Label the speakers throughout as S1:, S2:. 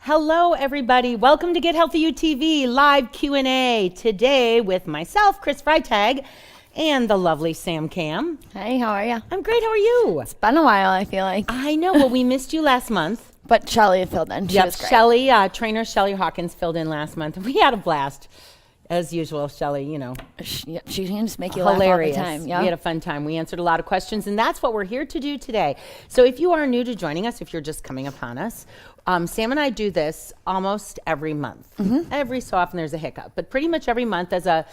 S1: Hello, everybody. Welcome to Get Healthy UTV live Q&A today with myself, Chris Freytag, and the lovely Sam Cam.
S2: Hey, how are you?
S1: I'm great. How are you?
S2: It's been a while, I feel like.
S1: I know. Well, we missed you last month.
S2: But Shelly filled in. She was great.
S1: Shelly, trainer Shelly Hawkins filled in last month. We had a blast. As usual, Shelly, you know.
S2: She can just make you
S1: hilarious.
S2: Laugh all the time. Yeah.
S1: We had a fun time. We answered a lot of questions, and that's what we're here to do today. So if you are new to joining us, if you're just coming upon us, Sam and I do this almost every month. Mm-hmm. Every so often there's a hiccup, but pretty much every month as a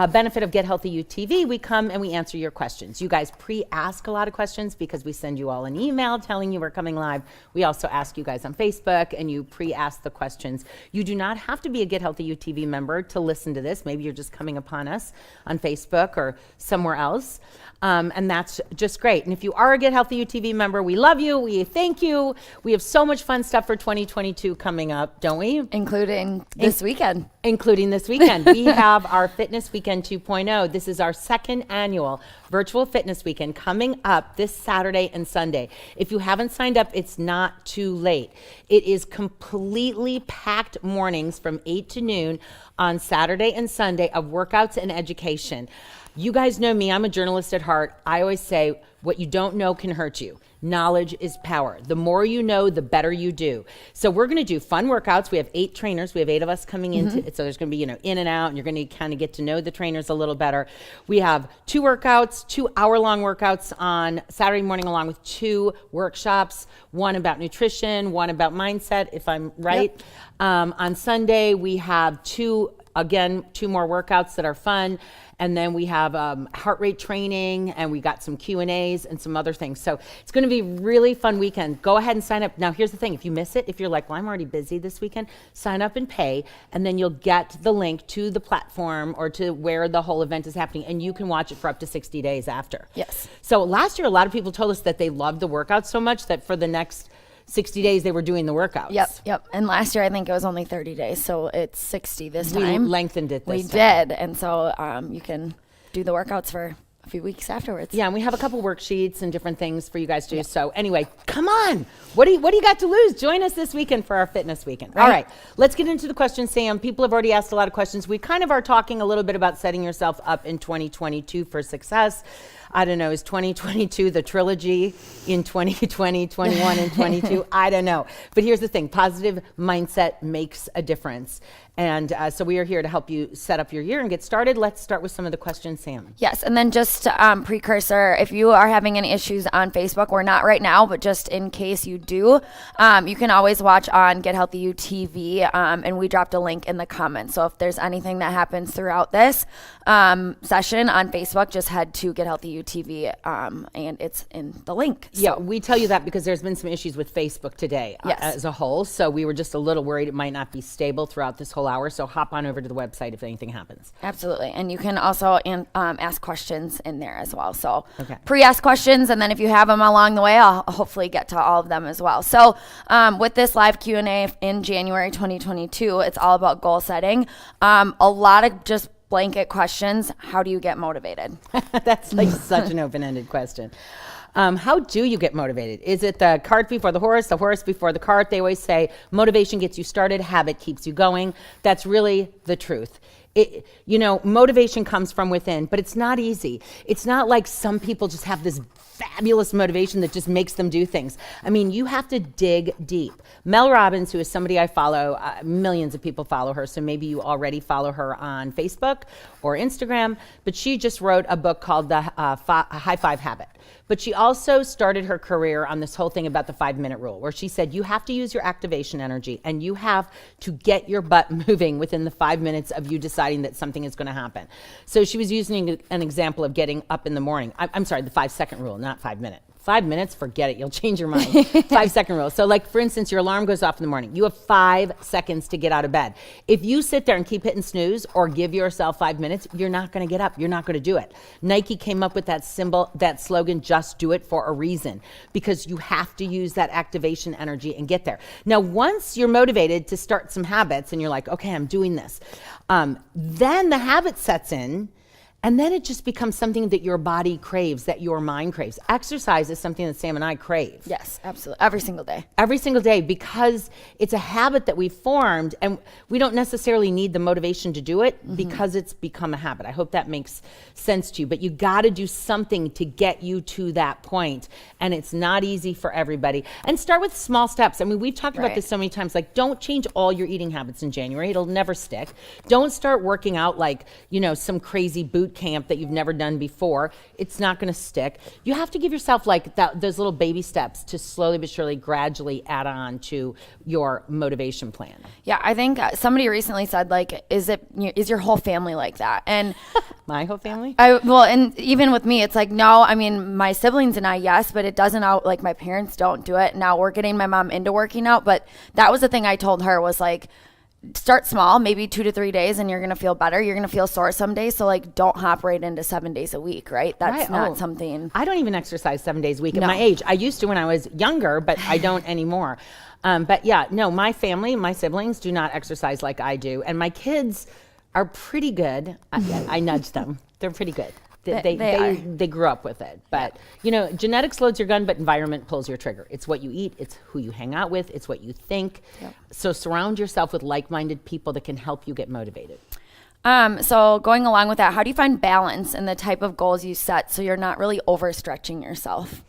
S1: benefit of Get Healthy UTV, we come and we answer your questions. You guys pre-ask a lot of questions because we send you all an email telling you we're coming live. We also ask you guys on Facebook and you pre-ask the questions. You do not have to be a Get Healthy UTV member to listen to this. Maybe you're just coming upon us on Facebook or somewhere else. And that's just great. And if you are a Get Healthy UTV member, we love you. We thank you. We have so much fun stuff for 2022 coming up, don't we?
S2: Including this weekend.
S1: Including this weekend. We have our Fitness Weekend 2.0. This is our second annual virtual fitness weekend coming up this Saturday and Sunday. If you haven't signed up, it's not too late. It is completely packed mornings from 8 to noon on Saturday and Sunday of workouts and education. You guys know me, I'm a journalist at heart. I always say, what you don't know can hurt you. Knowledge is power. The more you know, the better you do. So we're going to do fun workouts. We have 8 trainers. We have 8 of us coming into it. So there's going to be, in and out, and you're going to kind of get to know the trainers a little better. We have 2 workouts, 2 hour-long workouts on Saturday morning, along with 2 workshops, one about nutrition, one about mindset, if I'm right. Yep. On Sunday, we have 2 more workouts that are fun. And then we have heart rate training, and we got some Q&As and some other things. So it's going to be a really fun weekend. Go ahead and sign up. Now, here's the thing. If you miss it, if you're like, well, I'm already busy this weekend, sign up and pay, and then you'll get the link to the platform or to where the whole event is happening, and you can watch it for up to 60 days after.
S2: Yes.
S1: So last year, a lot of people told us that they loved the workouts so much that for the next 60 days, they were doing the workouts.
S2: Yep. And last year, I think it was only 30 days, so it's 60 this time.
S1: We lengthened it this time.
S2: We did, and so you can do the workouts for a few weeks afterwards.
S1: Yeah, and we have a couple worksheets and different things for you guys to do. So anyway, come on. What do you got to lose? Join us this weekend for our fitness weekend. Right. All right, let's get into the questions, Sam. People have already asked a lot of questions. We kind of are talking a little bit about setting yourself up in 2022 for success. I don't know, is 2022 the trilogy in 2020, 21, and 22? I don't know. But here's the thing, positive mindset makes a difference. And so we are here to help you set up your year and get started. Let's start with some of the questions, Sam.
S2: Yes, and then just precursor, if you are having any issues on Facebook, we're not right now, but just in case you do, you can always watch on Get Healthy UTV, and we dropped a link in the comments. So if there's anything that happens throughout this session on Facebook, just head to Get Healthy UTV, and it's in the link. So.
S1: Yeah, we tell you that because there's been some issues with Facebook today as a whole. So we were just a little worried it might not be stable throughout this whole hour. So hop on over to the website if anything happens.
S2: Absolutely. And you can also ask questions in there as well. So pre-ask questions, and then if you have them along the way, I'll hopefully get to all of them as well. So with this live Q&A in January 2022, it's all about goal setting. A lot of just blanket questions. How do you get motivated?
S1: That's like such an open-ended question. How do you get motivated? Is it the cart before the horse before the cart? They always say motivation gets you started, habit keeps you going. That's really the truth. Motivation comes from within, but it's not easy. It's not like some people just have this fabulous motivation that just makes them do things. I mean, you have to dig deep. Mel Robbins, who is somebody I follow, millions of people follow her, so maybe you already follow her on Facebook or Instagram, but she just wrote a book called The High Five Habit. But she also started her career on this whole thing about the 5-minute rule, where she said you have to use your activation energy and you have to get your butt moving within the 5 minutes of you deciding that something is going to happen. So she was using an example of getting up in the morning. I'm sorry, the 5-second rule, not 5 minutes. 5 minutes, forget it. You'll change your mind. 5-second rule. So like, for instance, your alarm goes off in the morning. You have 5 seconds to get out of bed. If you sit there and keep hitting snooze or give yourself 5 minutes, you're not going to get up. You're not going to do it. Nike came up with that slogan, just do it, for a reason, because you have to use that activation energy and get there. Now, once you're motivated to start some habits and you're like, okay, I'm doing this, then the habit sets in. And then it just becomes something that your body craves, that your mind craves. Exercise is something that Sam and I crave.
S2: Yes, absolutely. Every single day.
S1: Every single day, because it's a habit that we've formed, and we don't necessarily need the motivation to do it because it's become a habit. I hope that makes sense to you. But you got to do something to get you to that point, and it's not easy for everybody. And start with small steps. I mean, we've talked about this so many times. Like, don't change all your eating habits in January. It'll never stick. Don't start working out like, some crazy boot camp that you've never done before. It's not going to stick. You have to give yourself like those little baby steps to slowly but surely gradually add on to your motivation plan.
S2: Yeah, I think somebody recently said, like, is your whole family like that? And
S1: my whole family?
S2: And even with me, it's like, no, I mean, my siblings and I, yes, but it doesn't like my parents don't do it. Now we're getting my mom into working out, but that was the thing I told her was like, start small, maybe 2 to 3 days, and you're going to feel better. You're going to feel sore some days. So like, don't hop right into 7 days a week, right? That's not something.
S1: I don't even exercise 7 days a week at my age. I used to when I was younger, but I don't anymore. But yeah, no, my family, my siblings do not exercise like I do. And my kids are pretty good. I nudge them. They're pretty good. They grew up with it. But, genetics loads your gun, but environment pulls your trigger. It's what you eat. It's who you hang out with. It's what you think. Yep. So surround yourself with like-minded people that can help you get motivated.
S2: So going along with that, how do you find balance in the type of goals you set so you're not really overstretching yourself?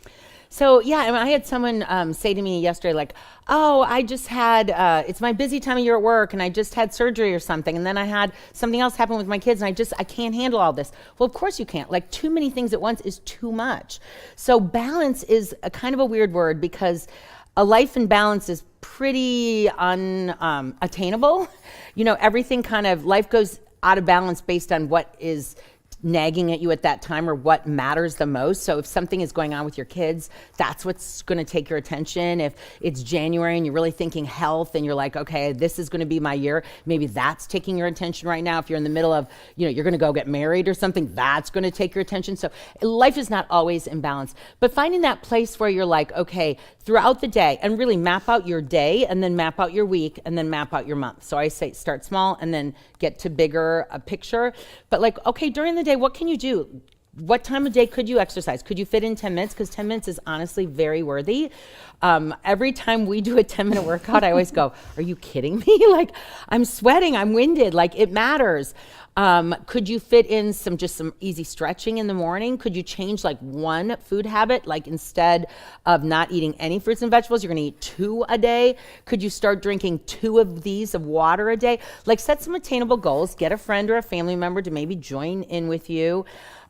S1: So, yeah, I had someone say to me yesterday, like, oh, I just had, it's my busy time of year at work, and I just had surgery or something, and then I had something else happen with my kids, and I can't handle all this. Well, of course you can't. Like, too many things at once is too much. So balance is a kind of a weird word, because a life in balance is pretty unattainable. Everything life goes out of balance based on what is nagging at you at that time or what matters the most. So if something is going on with your kids, that's what's going to take your attention. If it's January and you're really thinking health and you're like, okay, this is going to be my year, maybe that's taking your attention right now. If you're in the middle of, you're going to go get married or something, that's going to take your attention. So life is not always in balance, but finding that place where you're like, okay, throughout the day, and really map out your day and then map out your week and then map out your month. So I say start small and then get to bigger a picture. But like, okay, during the day, what can you do? What time of day could you exercise? Could you fit in 10 minutes? Because 10 minutes is honestly very worthy. Every time we do a 10-minute workout, I always go, are you kidding me? Like, I'm sweating, I'm winded, like it matters. Could you fit in some easy stretching in the morning? Could you change like one food habit? Like instead of not eating any fruits and vegetables, you're gonna eat 2 a day. Could you start drinking 2 of these of water a day? Like set some attainable goals, get a friend or a family member to maybe join in with you.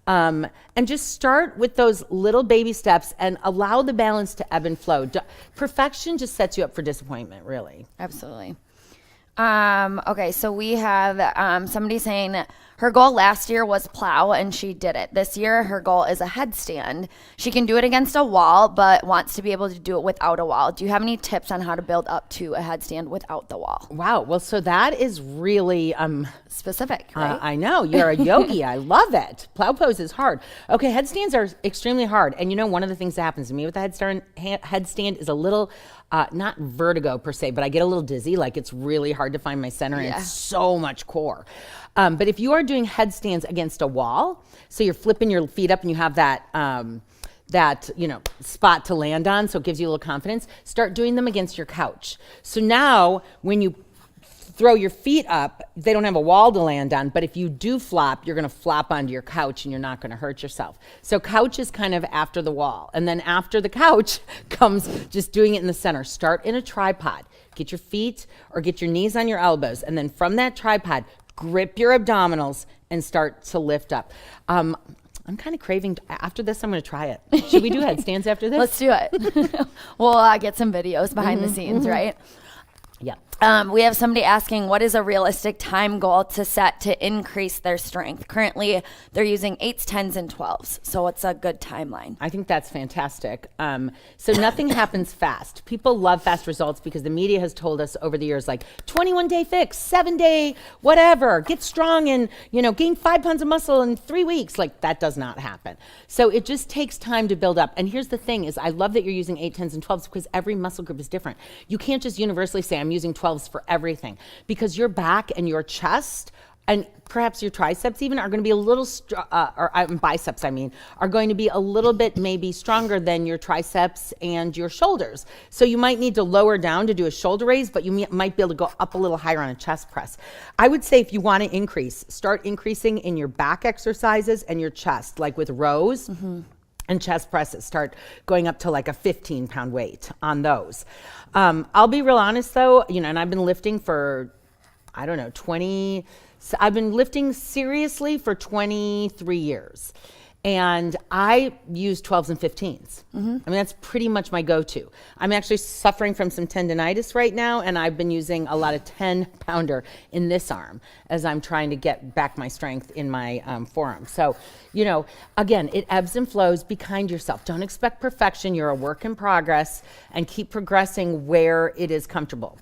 S1: And just start with those little baby steps and allow the balance to ebb and flow. Perfection just sets you up for disappointment, really.
S2: Absolutely. Okay, so we have somebody saying her goal last year was plow and she did it. This year, her goal is a headstand. She can do it against a wall, but wants to be able to do it without a wall. Do you have any tips on how to build up to a headstand without the wall?
S1: Wow, well, so that is really
S2: specific, right?
S1: I know, you're a yogi. I love it. Plow pose is hard. Okay, headstands are extremely hard. And one of the things that happens to me with the headstand is a little, not vertigo per se, but I get a little dizzy. Like it's really hard to find my center and it's so much core. But if you are doing headstands against a wall, so you're flipping your feet up and you have that spot to land on, so it gives you a little confidence, start doing them against your couch. So now when you throw your feet up, they don't have a wall to land on, but if you do flop, you're gonna flop onto your couch and you're not gonna hurt yourself. So couch is kind of after the wall. And then after the couch comes just doing it in the center. Start in a tripod. Get your feet or get your knees on your elbows. And then from that tripod, grip your abdominals and start to lift up. I'm kind of craving, after this, I'm going to try it. Should we do headstands after this?
S2: Let's do it. We'll get some videos behind the scenes, right?
S1: Yeah.
S2: We have somebody asking, what is a realistic time goal to set to increase their strength? Currently, they're using 8s, 10s, and 12s. So what's a good timeline?
S1: I think that's fantastic. So nothing happens fast. People love fast results because the media has told us over the years, like 21-day fix, 7-day, whatever, get strong and, gain 5 pounds of muscle in 3 weeks. Like that does not happen. So it just takes time to build up. And here's the thing is I love that you're using 8, 10s, and 12s because every muscle group is different. You can't just universally say I'm using 12s for everything because your back and your chest and perhaps your triceps even are going to be a little, biceps, are going to be a little bit maybe stronger than your triceps and your shoulders. So you might need to lower down to do a shoulder raise, but you might be able to go up a little higher on a chest press. I would say if you want to increase, start increasing in your back exercises and your chest, like with rows. And chest presses, start going up to like a 15-pound weight on those. I'll be real honest though, and I've been lifting for, I've been lifting seriously for 23 years. And I use 12s and 15s. That's pretty much my go-to. I'm actually suffering from some tendonitis right now, and I've been using a lot of 10-pounder in this arm as I'm trying to get back my strength in my forearm. So, again, it ebbs and flows. Be kind to yourself. Don't expect perfection. You're a work in progress, and keep progressing where it is comfortable.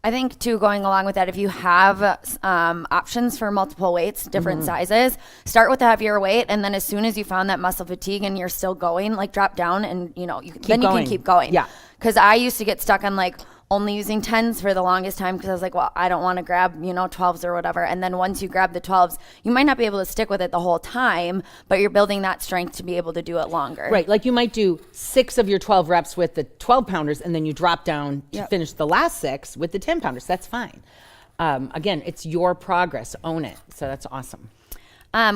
S2: I think too, going along with that, if you have options for multiple weights, different sizes, start with a heavier weight, and then as soon as you found that muscle fatigue and you're still going, like drop down, and you can keep going.
S1: Yeah.
S2: Because I used to get stuck on like only using 10s for the longest time because I was like, well, I don't want to grab 12s or whatever. And then once you grab the 12s, you might not be able to stick with it the whole time, but you're building that strength to be able to do it longer.
S1: Right, like you might do 6 of your 12 reps with the 12-pounders, and then you drop down to finish the last 6 with the 10-pounders. That's fine. Again, it's your progress. Own it. So that's awesome.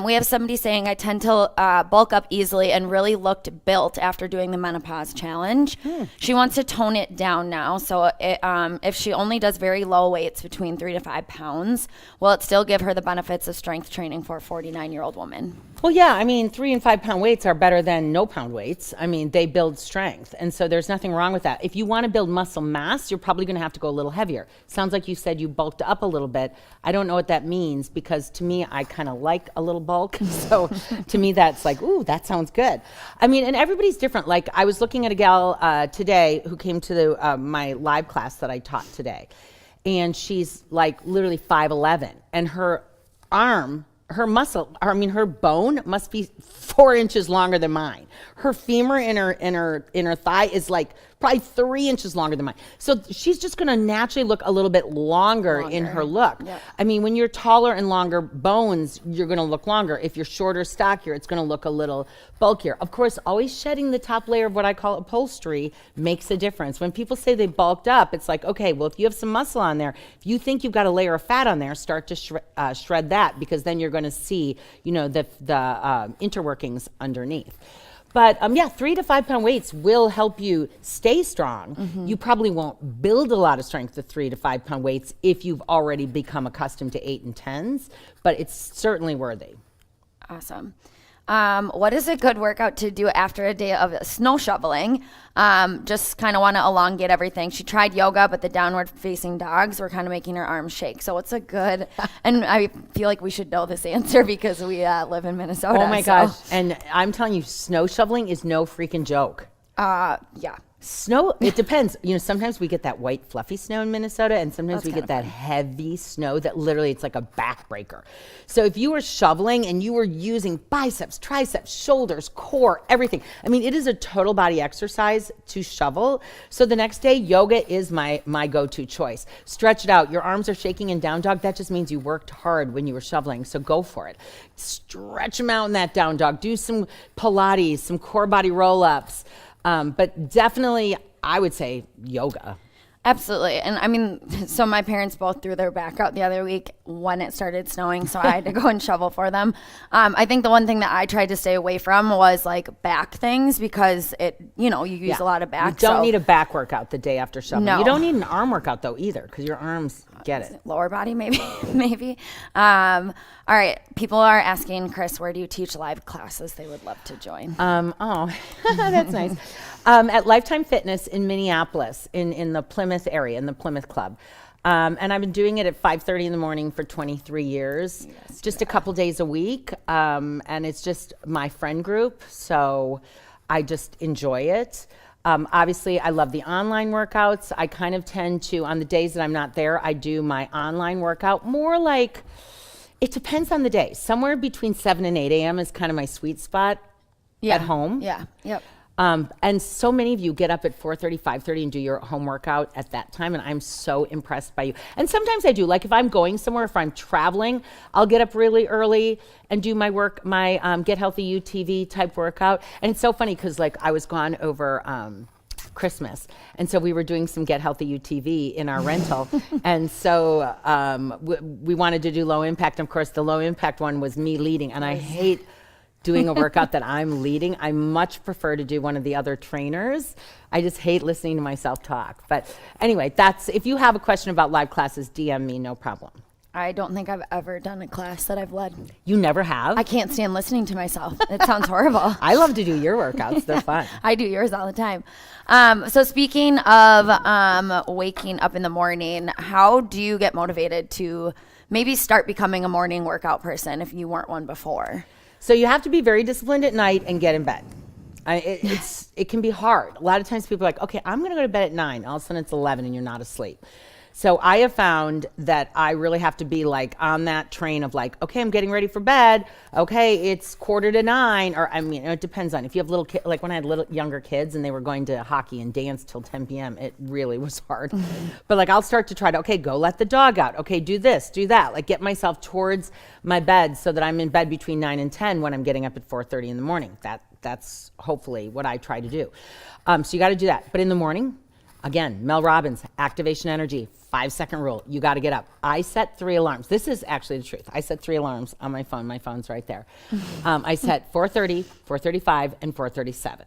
S2: We have somebody saying, I tend to bulk up easily and really looked built after doing the menopause challenge. She wants to tone it down now. So if she only does very low weights between 3 to 5 pounds, will it still give her the benefits of strength training for a 49-year-old woman?
S1: Well, yeah, 3 and 5 pound weights are better than no pound weights. They build strength. And so there's nothing wrong with that. If you want to build muscle mass, you're probably going to have to go a little heavier. Sounds like you said you bulked up a little bit. I don't know what that means, because to me, I kind of like a little bulk. So to me, that's like, ooh, that sounds good. And everybody's different. Like I was looking at a gal today who came to my live class that I taught today. And she's like literally 5'11", and her arm, her muscle, her bone must be 4 inches longer than mine. Her femur in her thigh is like probably 3 inches longer than mine. So she's just going to naturally look a little bit longer in her look.
S2: Yep.
S1: When you're taller and longer bones, you're going to look longer. If you're shorter, stockier, it's going to look a little bulkier. Of course, always shedding the top layer of what I call upholstery makes a difference. When people say they bulked up, it's like, okay, well, if you have some muscle on there, if you think you've got a layer of fat on there, start to shred that, because then you're going to see, the interworkings underneath. But 3 to 5 pound weights will help you stay strong. You probably won't build a lot of strength with 3 to 5 pound weights if you've already become accustomed to 8 and 10s, but it's certainly worthy.
S2: Awesome. What is a good workout to do after a day of snow shoveling? Just kind of want to elongate everything. She tried yoga, but the downward facing dogs were kind of making her arms shake. So what's a good, and I feel like we should know this answer because we live in Minnesota.
S1: Oh my gosh. And I'm telling you, snow shoveling is no freaking joke.
S2: Yeah.
S1: Snow, it depends. Sometimes we get that white fluffy snow in Minnesota, and sometimes we get that heavy snow that literally it's like a backbreaker. So if you were shoveling and you were using biceps, triceps, shoulders, core, everything, it is a total body exercise to shovel. So the next day, yoga is my go-to choice. Stretch it out. Your arms are shaking in down dog. That just means you worked hard when you were shoveling. So go for it. Stretch them out in that down dog. Do some Pilates, some core body roll-ups. But definitely, I would say yoga.
S2: Absolutely. And so my parents both threw their back out the other week when it started snowing, so I had to go and shovel for them. I think the one thing that I tried to stay away from was like back things, because you use a lot of back.
S1: You don't need a back workout the day after shoveling.
S2: No.
S1: You don't need an arm workout though either, because your arms get it.
S2: Lower body, maybe. All right. People are asking, Chris, where do you teach live classes? They would love to join.
S1: That's nice. At Lifetime Fitness in Minneapolis, in the Plymouth area, in the Plymouth Club. And I've been doing it at 5:30 in the morning for 23 years, just a couple days a week. And it's just my friend group, so I just enjoy it. Obviously, I love the online workouts. I kind of tend to, on the days that I'm not there, I do my online workout more like, it depends on the day. Somewhere between 7 and 8 a.m. is kind of my sweet spot at home.
S2: Yeah. Yep.
S1: And so many of you get up at 4:30, 5:30 and do your home workout at that time. And I'm so impressed by you. And sometimes I do, like if I'm going somewhere, if I'm traveling, I'll get up really early and do my Get Healthy UTV type workout. And it's so funny because like I was gone over Christmas. And so we were doing some Get Healthy UTV in our rental. And so we wanted to do low impact. And of course, the low impact one was me leading. And I hate doing a workout that I'm leading. I much prefer to do one of the other trainers. I just hate listening to myself talk. But anyway, if you have a question about live classes, DM me, no problem.
S2: I don't think I've ever done a class that I've led.
S1: You never have?
S2: I can't stand listening to myself. It sounds horrible.
S1: I love to do your workouts. They're fun.
S2: I do yours all the time. So speaking of waking up in the morning, how do you get motivated to maybe start becoming a morning workout person if you weren't one before?
S1: So you have to be very disciplined at night and get in bed. It can be hard. A lot of times people are like, okay, I'm going to go to bed at 9. All of a sudden it's 11 and you're not asleep. So I have found that I really have to be like on that train of like, okay, I'm getting ready for bed. Okay, it's 8:45, or I mean, it depends on if you have little kids. Like when I had little younger kids and they were going to hockey and dance till 10 p.m., it really was hard. But like I'll start to try to, okay, go let the dog out. Okay, do this, do that. Like get myself towards my bed so that I'm in bed between 9 and 10 when I'm getting up at 4:30 in the morning. That's hopefully what I try to do. So you got to do that. But in the morning, again, Mel Robbins, activation energy, 5-second rule. You got to get up. I set 3 alarms. This is actually the truth. I set 3 alarms on my phone. My phone's right there. I set 4:30, 4:35, and 4:37.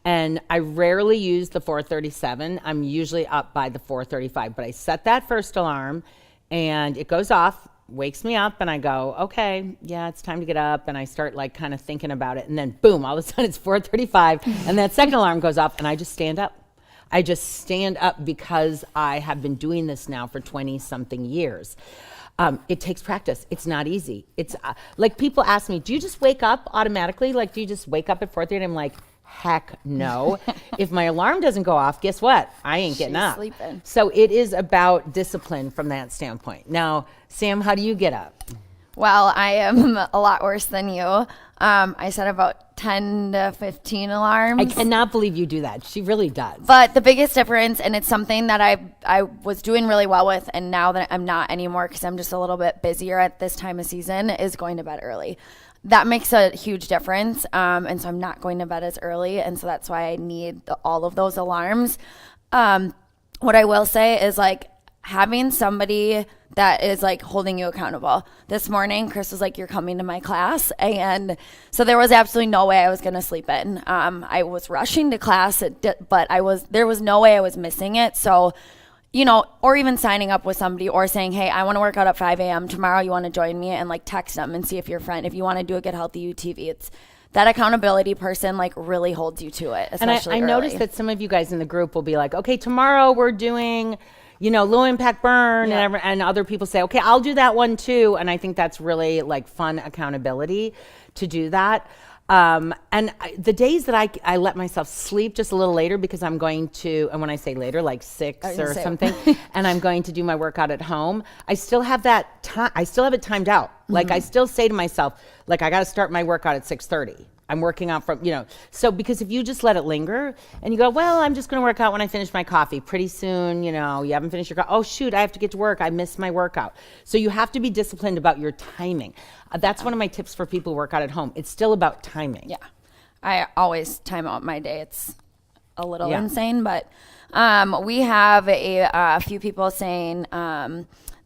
S1: And I rarely use the 4:37. I'm usually up by the 4:35. But I set that first alarm, and it goes off, wakes me up, and I go, okay, yeah, it's time to get up. And I start like kind of thinking about it. And then boom, all of a sudden it's 4:35, and that second alarm goes off, and I just stand up. I just stand up because I have been doing this now for 20-something years. It takes practice. It's not easy. It's like people ask me, do you just wake up automatically? Like, do you just wake up at 4:30? And I'm like, heck no. If my alarm doesn't go off, guess what? I ain't getting up.
S2: Sleeping.
S1: So it is about discipline from that standpoint. Now, Sam, how do you get up?
S2: Well, I am a lot worse than you. I set about 10 to 15 alarms.
S1: I cannot believe you do that. She really does.
S2: But the biggest difference, and it's something that I was doing really well with, and now that I'm not anymore because I'm just a little bit busier at this time of season, is going to bed early. That makes a huge difference, and so I'm not going to bed as early, and so that's why I need all of those alarms. What I will say is like having somebody that is like holding you accountable. This morning, Chris was like, you're coming to my class. And so there was absolutely no way I was going to sleep in. I was rushing to class, but there was no way I was missing it. So, you know, or even signing up with somebody or saying, hey, I want to work out at 5 a.m. tomorrow. You want to join me? And like text them and see if your friend, if you want to do a Get Healthy UTV, it's that accountability person like really holds you to it, especially
S1: And I noticed that some of you guys in the group will be like, okay, tomorrow we're doing, you know, low impact burn, and other people say, okay, I'll do that one too. And I think that's really like fun accountability to do that. The days that I let myself sleep just a little later because I'm going to, and when I say later, like 6 or something, and I'm going to do my workout at home, I still have that time. I still have it timed out. Like I still say to myself, like I got to start my workout at 6:30. I'm working out from, you know, so because if you just let it linger and you go, well, I'm just going to work out when I finish my coffee. Pretty soon, you know, you haven't finished your coffee. Oh, shoot, I have to get to work. I missed my workout. So you have to be disciplined about your timing. That's one of my tips for people who work out at home. It's still about timing.
S2: Yeah. I always time out my day. It's a little insane, but we have a few people saying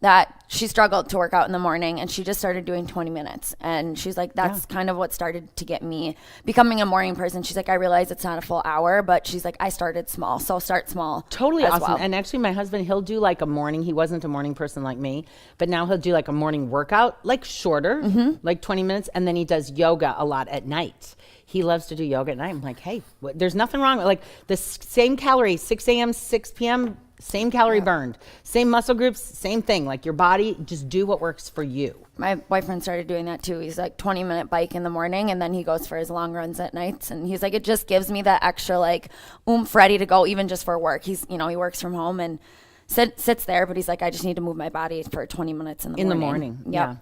S2: that she struggled to work out in the morning and she just started doing 20 minutes. And she's like, that's kind of what started to get me becoming a morning person. She's like, I realize it's not a full hour, but she's like, I started small. So start small.
S1: Totally awesome.
S2: Well.
S1: And actually my husband, he'll do like a morning. He wasn't a morning person like me, but now he'll do like a morning workout, like shorter, like 20 minutes. And then he does yoga a lot at night. He loves to do yoga at night. I'm like, hey, there's nothing wrong. Like the same calorie, 6 a.m., 6 p.m., same calorie burned, same muscle groups, same thing. Like your body, just do what works for you.
S2: My boyfriend started doing that too. He's like 20-minute bike in the morning and then he goes for his long runs at nights. And he's like, it just gives me that extra like oomph ready to go even just for work. He's, you know, he works from home and sits there, but he's like, I just need to move my body for 20 minutes in the morning.
S1: Yeah.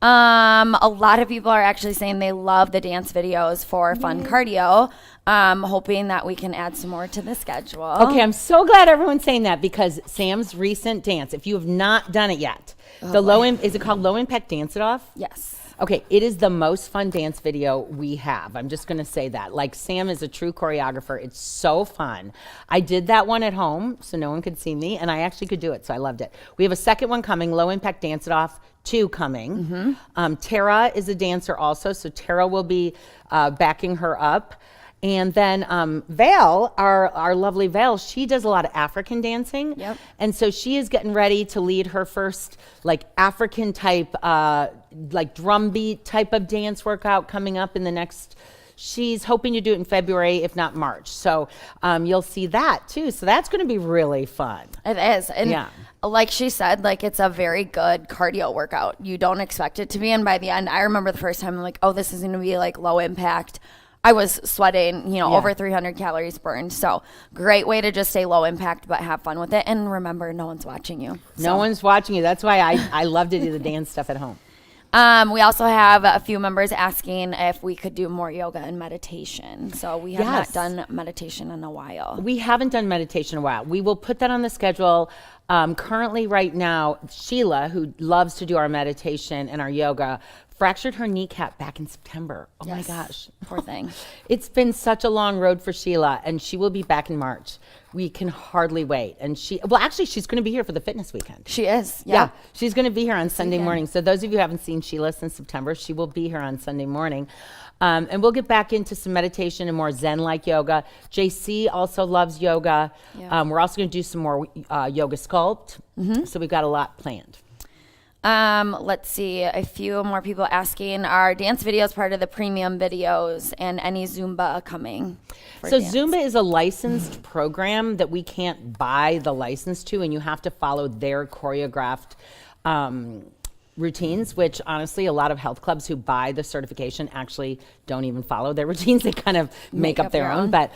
S2: A lot of people are actually saying they love the dance videos for fun cardio. Hoping that we can add some more to the schedule.
S1: Okay, I'm so glad everyone's saying that because Sam's recent dance, if you have not done it yet, is it called Low Impact Dance It Off?
S2: Yes.
S1: Okay, it is the most fun dance video we have. I'm just going to say that. Like, Sam is a true choreographer. It's so fun. I did that one at home so no one could see me, and I actually could do it, so I loved it. We have a second one coming, Low Impact Dance It Off 2 coming. Tara is a dancer also, so Tara will be backing her up. And then Val, our lovely Val, she does a lot of African dancing.
S2: Yep.
S1: And so she is getting ready to lead her first like African type, like drum beat type of dance workout coming up in the next, she's hoping to do it in February, if not March. So you'll see that too. So that's going to be really fun.
S2: It is. And like she said, like it's a very good cardio workout. You don't expect it to be. And by the end, I remember the first time I'm like, oh, this is going to be like low impact. I was sweating, over 300 calories burned. So great way to just stay low impact, but have fun with it. And remember, no one's watching you.
S1: No one's watching you. That's why I love to do the dance stuff at home.
S2: We also have a few members asking if we could do more yoga and meditation. So we have not done meditation in a while.
S1: We haven't done meditation in a while. We will put that on the schedule. Currently right now, Sheila, who loves to do our meditation and our yoga, fractured her kneecap back in September. Oh my gosh.
S2: Poor thing.
S1: It's been such a long road for Sheila, and she will be back in March. We can hardly wait. And she's going to be here for the fitness weekend.
S2: She is.
S1: Yeah. She's going to be here on Sunday morning. So those of you who haven't seen Sheila since September, she will be here on Sunday morning. And we'll get back into some meditation and more Zen-like yoga. JC also loves yoga. Yeah. We're also going to do some more yoga sculpt. So we've got a lot planned.
S2: Let's see, a few more people asking, are dance videos part of the premium videos and any Zumba coming?
S1: So Zumba is a licensed program that we can't buy the license to, and you have to follow their choreographed routines, which honestly a lot of health clubs who buy the certification actually don't even follow their routines. They kind of make up their own. But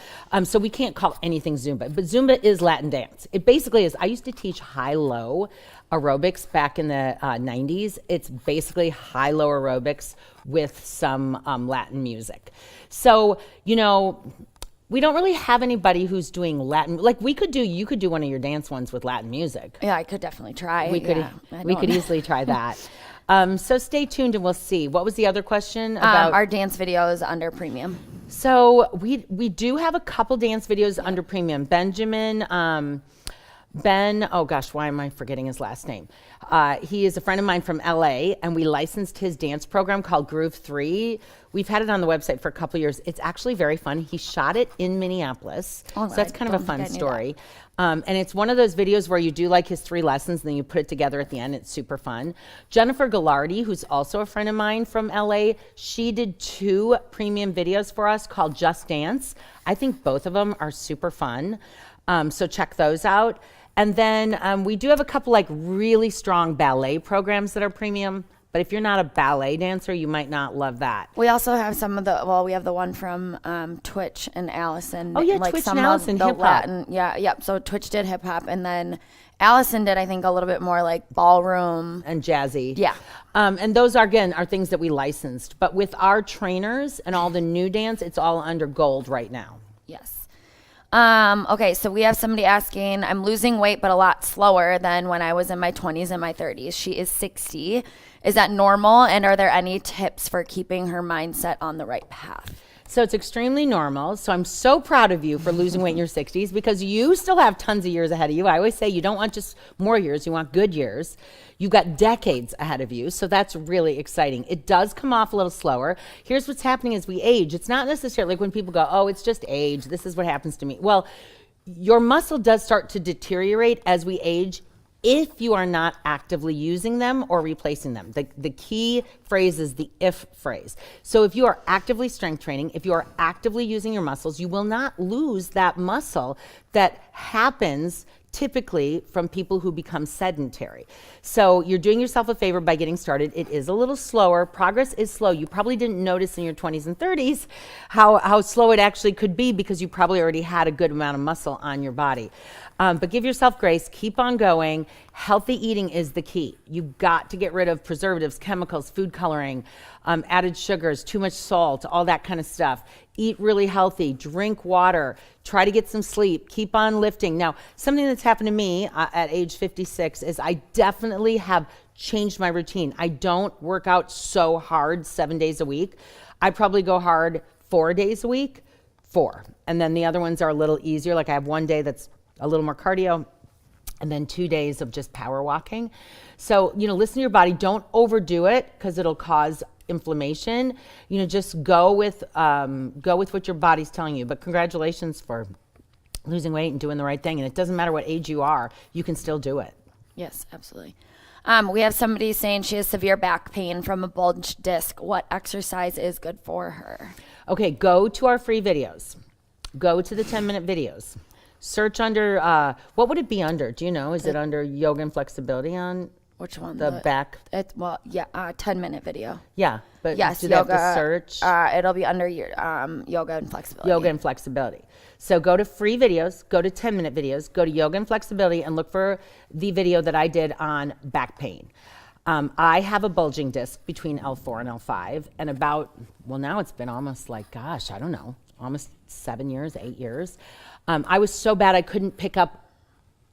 S1: so we can't call anything Zumba. But Zumba is Latin dance. It basically is, I used to teach high-low aerobics back in the 90s. It's basically high-low aerobics with some Latin music. So, we don't really have anybody who's doing Latin. Like you could do one of your dance ones with Latin music.
S2: Yeah, I could definitely try.
S1: We could easily try that. So stay tuned and we'll see. What was the other question about?
S2: Our dance videos under premium.
S1: So we do have a couple dance videos under premium. Ben, oh gosh, why am I forgetting his last name? He is a friend of mine from LA, and we licensed his dance program called Groove 3. We've had it on the website for a couple years. It's actually very fun. He shot it in Minneapolis, so that's kind of a fun story. And it's one of those videos where you do like his 3 lessons, and then you put it together at the end. It's super fun. Jennifer Gallardi, who's also a friend of mine from LA, she did 2 premium videos for us called Just Dance. I think both of them are super fun, so check those out. And then we do have a couple like really strong ballet programs that are premium. But if you're not a ballet dancer, you might not love that.
S2: We also have we have the one from Twitch and Allison.
S1: Oh yeah,
S2: like
S1: Twitch
S2: some
S1: and Allison,
S2: of the
S1: hip hop.
S2: Latin, yep. So Twitch did hip hop, and then Allison did, I think, a little bit more like ballroom
S1: and jazzy.
S2: Yeah.
S1: And those are things that we licensed. But with our trainers and all the new dance, it's all under gold right now.
S2: Yes. Okay, so we have somebody asking, I'm losing weight, but a lot slower than when I was in my 20s and my 30s. She is 60. Is that normal? And are there any tips for keeping her mindset on the right path?
S1: So it's extremely normal. So I'm so proud of you for losing weight in your 60s because you still have tons of years ahead of you. I always say you don't want just more years, you want good years. You've got decades ahead of you, so that's really exciting. It does come off a little slower. Here's what's happening as we age. It's not necessarily like when people go, oh, it's just age. This is what happens to me. Well, your muscle does start to deteriorate as we age if you are not actively using them or replacing them. The key phrase is the if phrase. So if you are actively strength training, if you are actively using your muscles, you will not lose that muscle that happens typically from people who become sedentary. So you're doing yourself a favor by getting started. It is a little slower. Progress is slow. You probably didn't notice in your 20s and 30s how slow it actually could be because you probably already had a good amount of muscle on your body. But give yourself grace. Keep on going. Healthy eating is the key. You've got to get rid of preservatives, chemicals, food coloring, added sugars, too much salt, all that kind of stuff. Eat really healthy. Drink water. Try to get some sleep. Keep on lifting. Now, something that's happened to me at age 56 is I definitely have changed my routine. I don't work out so hard 7 days a week. I probably go hard 4 days a week, 4. And then the other ones are a little easier. Like I have one day that's a little more cardio, and then 2 days of just power walking. So, listen to your body. Don't overdo it because it'll cause inflammation. Just go with what your body's telling you. But congratulations for losing weight and doing the right thing. And it doesn't matter what age you are, you can still do it.
S2: Yes, absolutely. We have somebody saying she has severe back pain from a bulge disc. What exercise is good for her?
S1: Okay, go to our free videos. Go to the 10-minute videos. Search under, what would it be under? Do you know? Is it under yoga and flexibility on
S2: which one?
S1: The back?
S2: 10-minute video.
S1: Yeah, but
S2: yes,
S1: do they
S2: yoga,
S1: have to search?
S2: It'll be under your yoga and flexibility.
S1: Yoga and flexibility. So go to free videos, go to 10-minute videos, go to yoga and flexibility, and look for the video that I did on back pain. I have a bulging disc between L4 and L5, and now it's been almost almost 7 years, 8 years. I was so bad I couldn't pick up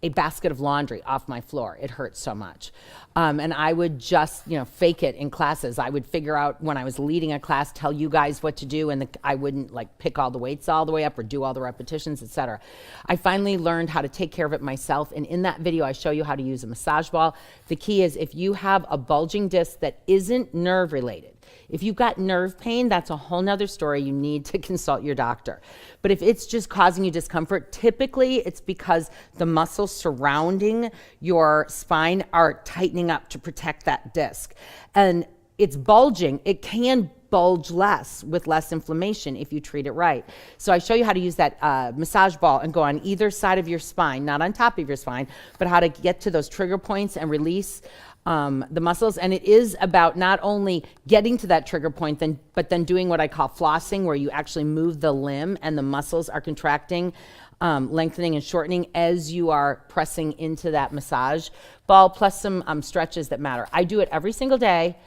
S1: a basket of laundry off my floor. It hurt so much. And I would just, fake it in classes. I would figure out when I was leading a class, tell you guys what to do, and I wouldn't pick all the weights all the way up or do all the repetitions, etc. I finally learned how to take care of it myself, and in that video, I show you how to use a massage ball. The key is if you have a bulging disc that isn't nerve related, if you've got nerve pain, that's a whole nother story. You need to consult your doctor. But if it's just causing you discomfort, typically it's because the muscles surrounding your spine are tightening up to protect that disc. And it's bulging. It can bulge less with less inflammation if you treat it right. So I show you how to use that massage ball and go on either side of your spine, not on top of your spine, but how to get to those trigger points and release the muscles. And it is about not only getting to that trigger point, but then doing what I call flossing, where you actually move the limb and the muscles are contracting, lengthening and shortening as you are pressing into that massage ball, plus some stretches that matter. I do it every single day,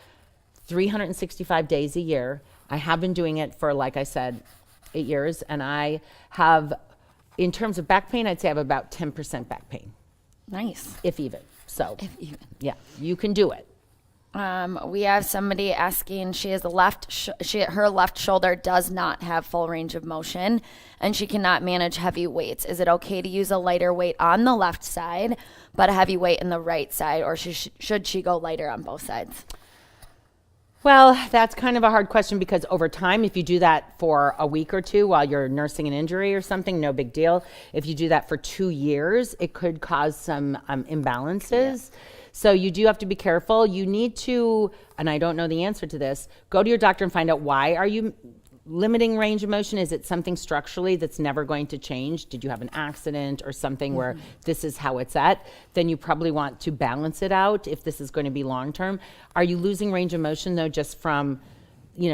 S1: 365 days a year. I have been doing it for, like I said, 8 years, and I have, in terms of back pain, I'd say I have about 10% back pain.
S2: Nice.
S1: If even. So,
S2: If even.
S1: yeah, you can do it.
S2: We have somebody asking, she has her left shoulder does not have full range of motion, and she cannot manage heavy weights. Is it okay to use a lighter weight on the left side, but a heavy weight in the right side, or should she go lighter on both sides?
S1: Well, that's kind of a hard question because over time, if you do that for a week or two while you're nursing an injury or something, no big deal. If you do that for 2 years, it could cause some imbalances. Yeah. So you do have to be careful. You need to, and I don't know the answer to this, go to your doctor and find out why are you limiting range of motion. Is it something structurally that's never going to change? Did you have an accident or something where this is how it's at? Then you probably want to balance it out if this is going to be long term. Are you losing range of motion though just from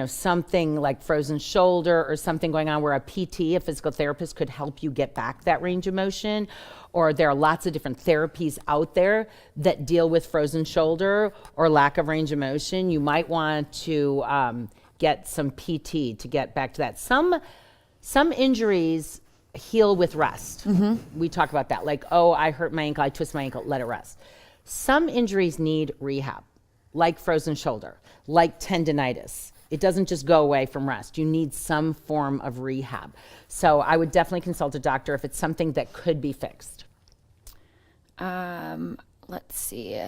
S1: something like frozen shoulder or something going on where a PT, a physical therapist, could help you get back that range of motion? Or there are lots of different therapies out there that deal with frozen shoulder or lack of range of motion. You might want to get some PT to get back to that. Some injuries heal with rest. We talk about that, like, oh, I hurt my ankle, I twist my ankle, let it rest. Some injuries need rehab, like frozen shoulder, like tendinitis. It doesn't just go away from rest. You need some form of rehab. So I would definitely consult a doctor if it's something that could be fixed.
S2: Let's see.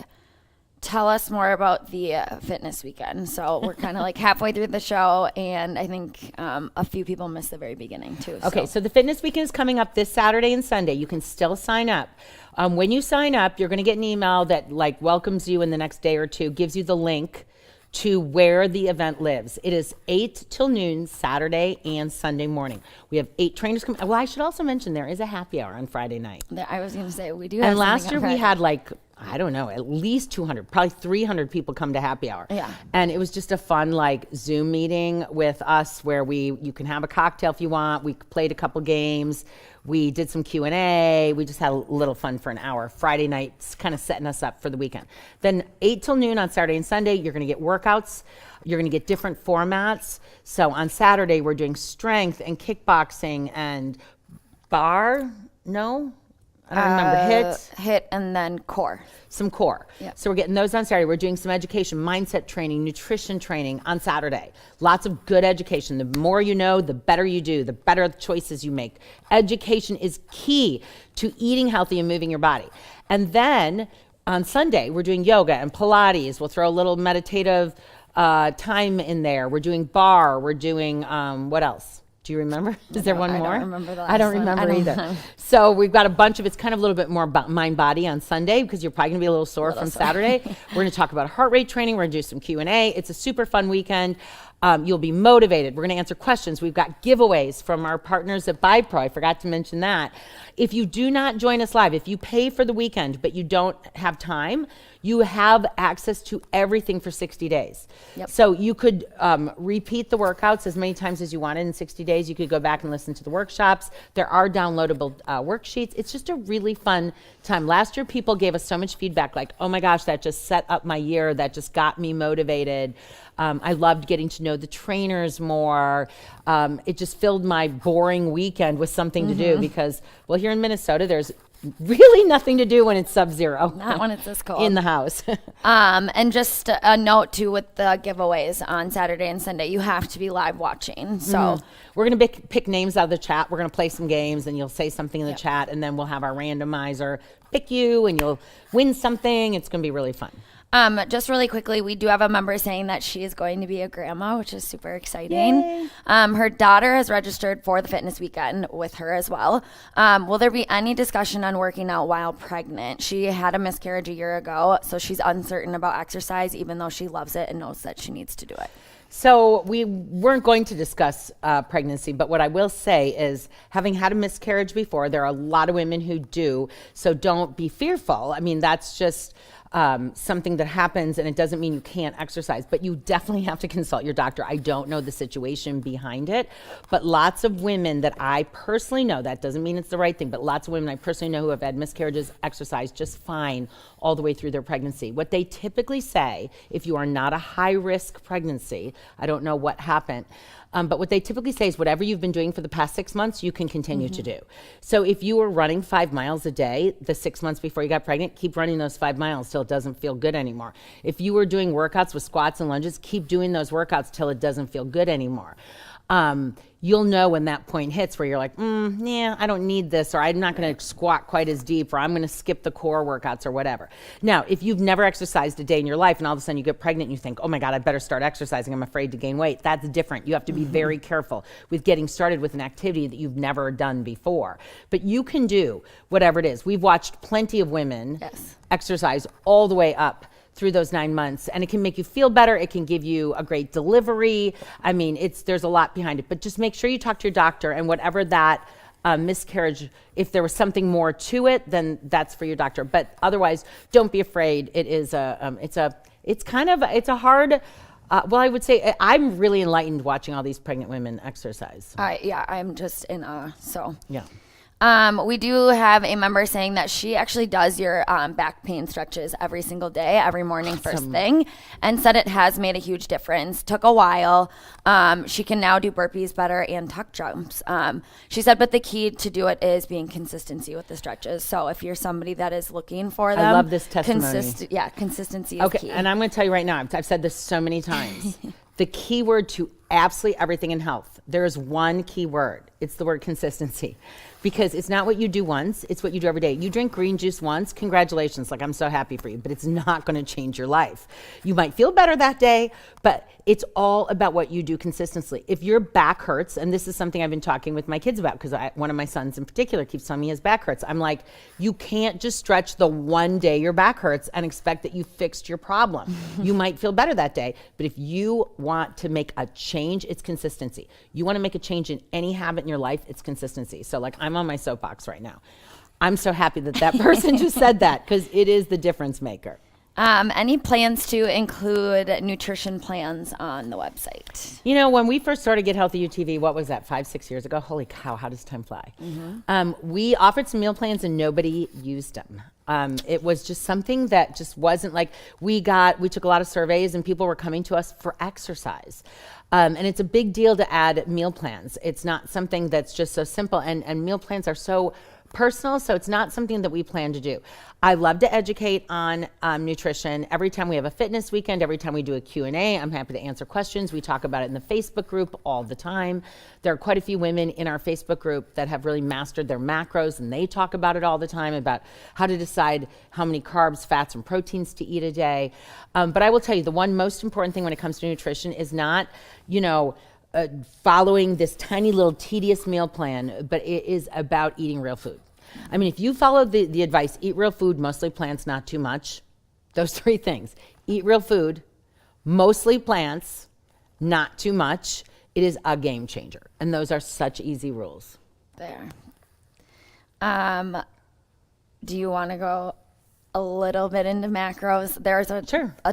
S2: Tell us more about the fitness weekend. So we're kind of like halfway through the show, and I think a few people missed the very beginning too.
S1: Okay, so the fitness weekend is coming up this Saturday and Sunday. You can still sign up. When you sign up, you're going to get an email that welcomes you in the next day or two, gives you the link to where the event lives. It is 8 till noon, Saturday and Sunday morning. We have 8 trainers coming. Well, I should also mention there is a happy hour on Friday night.
S2: I was going to say, we do have
S1: And last
S2: something
S1: year
S2: on
S1: we
S2: Friday.
S1: had like, I don't know, at least 200, probably 300 people come to happy hour.
S2: Yeah.
S1: And it was just a fun like Zoom meeting with us where you can have a cocktail if you want. We played a couple games. We did some Q&A. We just had a little fun for an hour. Friday nights, kind of setting us up for the weekend. Then 8 till noon on Saturday and Sunday, you're going to get workouts. You're going to get different formats. So on Saturday, we're doing strength and kickboxing and bar. No? I don't remember.
S2: Hit and then core.
S1: Some core.
S2: Yep.
S1: So we're getting those on Saturday. We're doing some education, mindset training, nutrition training on Saturday. Lots of good education. The more you know, the better you do, the better the choices you make. Education is key to eating healthy and moving your body. And then on Sunday, we're doing yoga and Pilates. We'll throw a little meditative time in there. We're doing bar. We're doing, what else? Do you remember? Is there one more?
S2: I don't remember the
S1: I don't
S2: last one.
S1: remember
S2: I don't
S1: either.
S2: know.
S1: So we've got a bunch of, it's kind of a little bit more about mind body on Sunday because you're probably going to be a little sore from Saturday. We're going to talk about heart rate training. We're going to do some Q&A. It's a super fun weekend. You'll be motivated. We're going to answer questions. We've got giveaways from our partners at BuyPro. I forgot to mention that. If you do not join us live, if you pay for the weekend but you don't have time, you have access to everything for 60 days.
S2: Yep.
S1: So you could repeat the workouts as many times as you wanted in 60 days. You could go back and listen to the workshops. There are downloadable worksheets. It's just a really fun time. Last year, people gave us so much feedback like, oh my gosh, that just set up my year. That just got me motivated. I loved getting to know the trainers more. It just filled my boring weekend with something to do because, well, here in Minnesota, there's really nothing to do when it's sub-zero.
S2: Not when it's this cold.
S1: In the house.
S2: And just a note too with the giveaways on Saturday and Sunday, you have to be live watching. So
S1: we're going to pick names out of the chat. We're going to play some games and you'll say something in the chat and then we'll have our randomizer pick you and you'll win something. It's going to be really fun.
S2: Just really quickly, we do have a member saying that she is going to be a grandma, which is super exciting. Her daughter has registered for the fitness weekend with her as well. Will there be any discussion on working out while pregnant? She had a miscarriage a year ago, so she's uncertain about exercise, even though she loves it and knows that she needs to do it.
S1: So we weren't going to discuss pregnancy, but what I will say is having had a miscarriage before, there are a lot of women who do, so don't be fearful. I mean, that's just something that happens and it doesn't mean you can't exercise, but you definitely have to consult your doctor. I don't know the situation behind it, but lots of women that I personally know, that doesn't mean it's the right thing, but lots of women I personally know who have had miscarriages exercise just fine all the way through their pregnancy. What they typically say, if you are not a high risk pregnancy, I don't know what happened, but what they typically say is whatever you've been doing for the past 6 months, you can continue to do. So if you were running 5 miles a day the 6 months before you got pregnant, keep running those 5 miles till it doesn't feel good anymore. If you were doing workouts with squats and lunges, keep doing those workouts till it doesn't feel good anymore. You'll know when that point hits where you're like, yeah, I don't need this, or I'm not going to squat quite as deep, or I'm going to skip the core workouts or whatever. Now, if you've never exercised a day in your life and all of a sudden you get pregnant and you think, oh my God, I better start exercising, I'm afraid to gain weight, that's different. You have to be very careful with getting started with an activity that you've never done before. But you can do whatever it is. We've watched plenty of women exercise all the way up through those 9 months, and it can make you feel better. It can give you a great delivery. I mean, there's a lot behind it, but just make sure you talk to your doctor, and whatever that miscarriage, if there was something more to it, then that's for your doctor. But otherwise, don't be afraid. It is it's a hard. Well, I would say I'm really enlightened watching all these pregnant women exercise.
S2: I'm just in awe. So
S1: Yeah.
S2: We do have a member saying that she actually does your back pain stretches every single day, every morning, first thing, and said it has made a huge difference. Took a while. She can now do burpees better and tuck jumps. She said, but the key to do it is being consistency with the stretches. So if you're somebody that is looking for them,
S1: I love this testimony.
S2: Consistency is key.
S1: And I'm going to tell you right now, I've said this so many times. The key word to absolutely everything in health, there is one key word. It's the word consistency. because it's not what you do once, it's what you do every day. You drink green juice once, congratulations, like I'm so happy for you, but it's not going to change your life. You might feel better that day, but it's all about what you do consistently. If your back hurts, and this is something I've been talking with my kids about, because one of my sons in particular keeps telling me his back hurts. I'm like, you can't just stretch the one day your back hurts and expect that you fixed your problem. You might feel better that day, but if you want to make a change, it's consistency. You want to make a change in any habit in your life, it's consistency. So like, I'm on my soapbox right now. I'm so happy that that person just said that, because it is the difference maker.
S2: Any plans to include nutrition plans on the website?
S1: You know, when we first started Get Healthy UTV, what was that, 5-6 years ago? Holy cow, how does time fly? We offered some meal plans and nobody used them. It was just something that just wasn't like, we took a lot of surveys and people were coming to us for exercise. And it's a big deal to add meal plans. It's not something that's just so simple, and meal plans are so personal, so it's not something that we plan to do. I love to educate on nutrition. Every time we have a fitness weekend, every time we do a Q&A, I'm happy to answer questions. We talk about it in the Facebook group all the time. There are quite a few women in our Facebook group that have really mastered their macros, and they talk about it all the time, about how to decide how many carbs, fats, and proteins to eat a day. But I will tell you, the one most important thing when it comes to nutrition is not, following this tiny little tedious meal plan, but it is about eating real food. I mean, if you follow the advice, eat real food, mostly plants, not too much, those 3 things, eat real food, mostly plants, not too much, it is a game changer. And those are such easy rules.
S2: There. Do you want to go a little bit into macros? There's a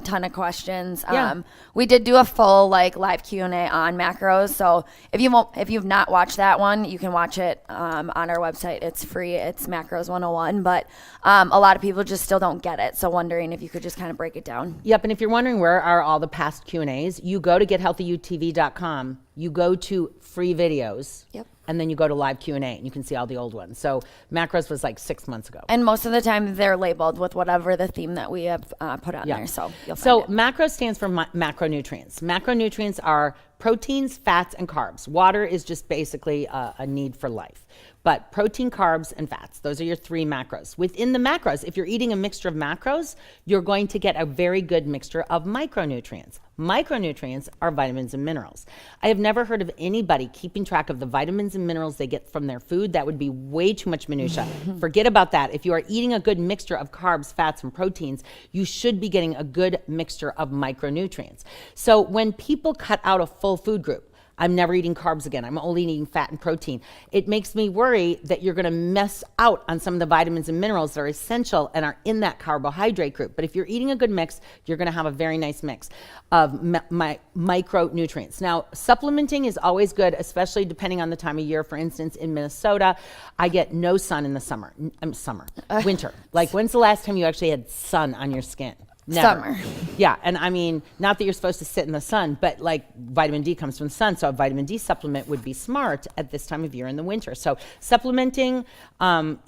S2: ton of questions.
S1: Yeah.
S2: We did do a full live Q&A on macros. So if you've not watched that one, you can watch it on our website. It's free. It's Macros 101. But a lot of people just still don't get it. So wondering if you could just kind of break it down.
S1: Yep. And if you're wondering where are all the past Q&As, you go to gethealthyutv.com. You go to free videos.
S2: Yep.
S1: And then you go to live Q&A and you can see all the old ones. So macros was like 6 months ago.
S2: And most of the time they're labeled with whatever the theme that we have put on there. So you'll find
S1: So
S2: it.
S1: macro stands for macronutrients. Macronutrients are proteins, fats, and carbs. Water is just basically a need for life. But protein, carbs, and fats, those are your 3 macros. Within the macros, if you're eating a mixture of macros, you're going to get a very good mixture of micronutrients. Micronutrients are vitamins and minerals. I have never heard of anybody keeping track of the vitamins and minerals they get from their food. That would be way too much minutia. Forget about that. If you are eating a good mixture of carbs, fats, and proteins, you should be getting a good mixture of micronutrients. So when people cut out a full food group, I'm never eating carbs again, I'm only eating fat and protein, it makes me worry that you're gonna miss out on some of the vitamins and minerals that are essential and are in that carbohydrate group. But if you're eating a good mix, you're gonna have a very nice mix of micronutrients. Now, supplementing is always good, especially depending on the time of year. For instance, in Minnesota, I get no sun in the winter. Like, when's the last time you actually had sun on your skin? Never.
S2: Summer.
S1: Yeah, and I mean, not that you're supposed to sit in the sun, but like vitamin D comes from the sun, so a vitamin D supplement would be smart at this time of year in the winter. So supplementing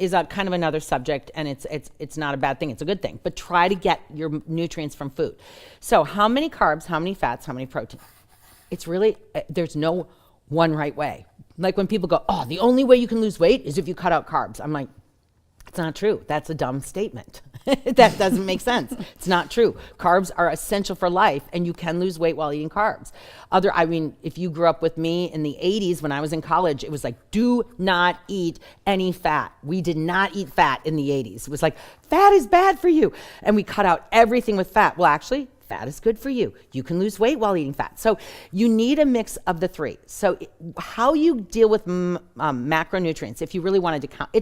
S1: is a kind of another subject, and it's not a bad thing, it's a good thing. But try to get your nutrients from food. So how many carbs, how many fats, how many protein? It's really, there's no one right way. Like when people go, oh, the only way you can lose weight is if you cut out carbs. I'm like, it's not true. That's a dumb statement. That doesn't make sense. It's not true. Carbs are essential for life, and you can lose weight while eating carbs. If you grew up with me in the 80s when I was in college, it was like, do not eat any fat. We did not eat fat in the 80s. It was like, fat is bad for you. And we cut out everything with fat. Well, actually, fat is good for you. You can lose weight while eating fat. So you need a mix of the 3. So how you deal with macronutrients, if you really wanted to count,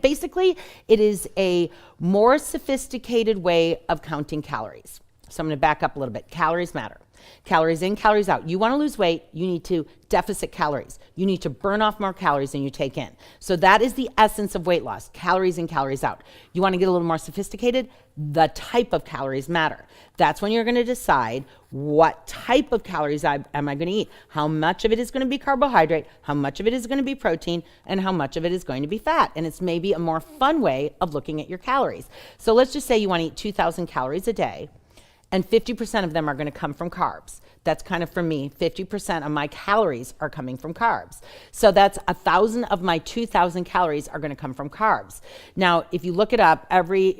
S1: basically it is a more sophisticated way of counting calories. So I'm going to back up a little bit. Calories matter. Calories in, calories out. You want to lose weight, you need to deficit calories. You need to burn off more calories than you take in. So that is the essence of weight loss, calories in, calories out. You want to get a little more sophisticated? The type of calories matter. That's when you're going to decide what type of calories am I going to eat. How much of it is going to be carbohydrate, how much of it is going to be protein, and how much of it is going to be fat. And it's maybe a more fun way of looking at your calories. So let's just say you want to eat 2,000 calories a day. and 50% of them are going to come from carbs. That's kind of for me, 50% of my calories are coming from carbs. So that's 1,000 of my 2,000 calories are going to come from carbs. Now, if you look it up,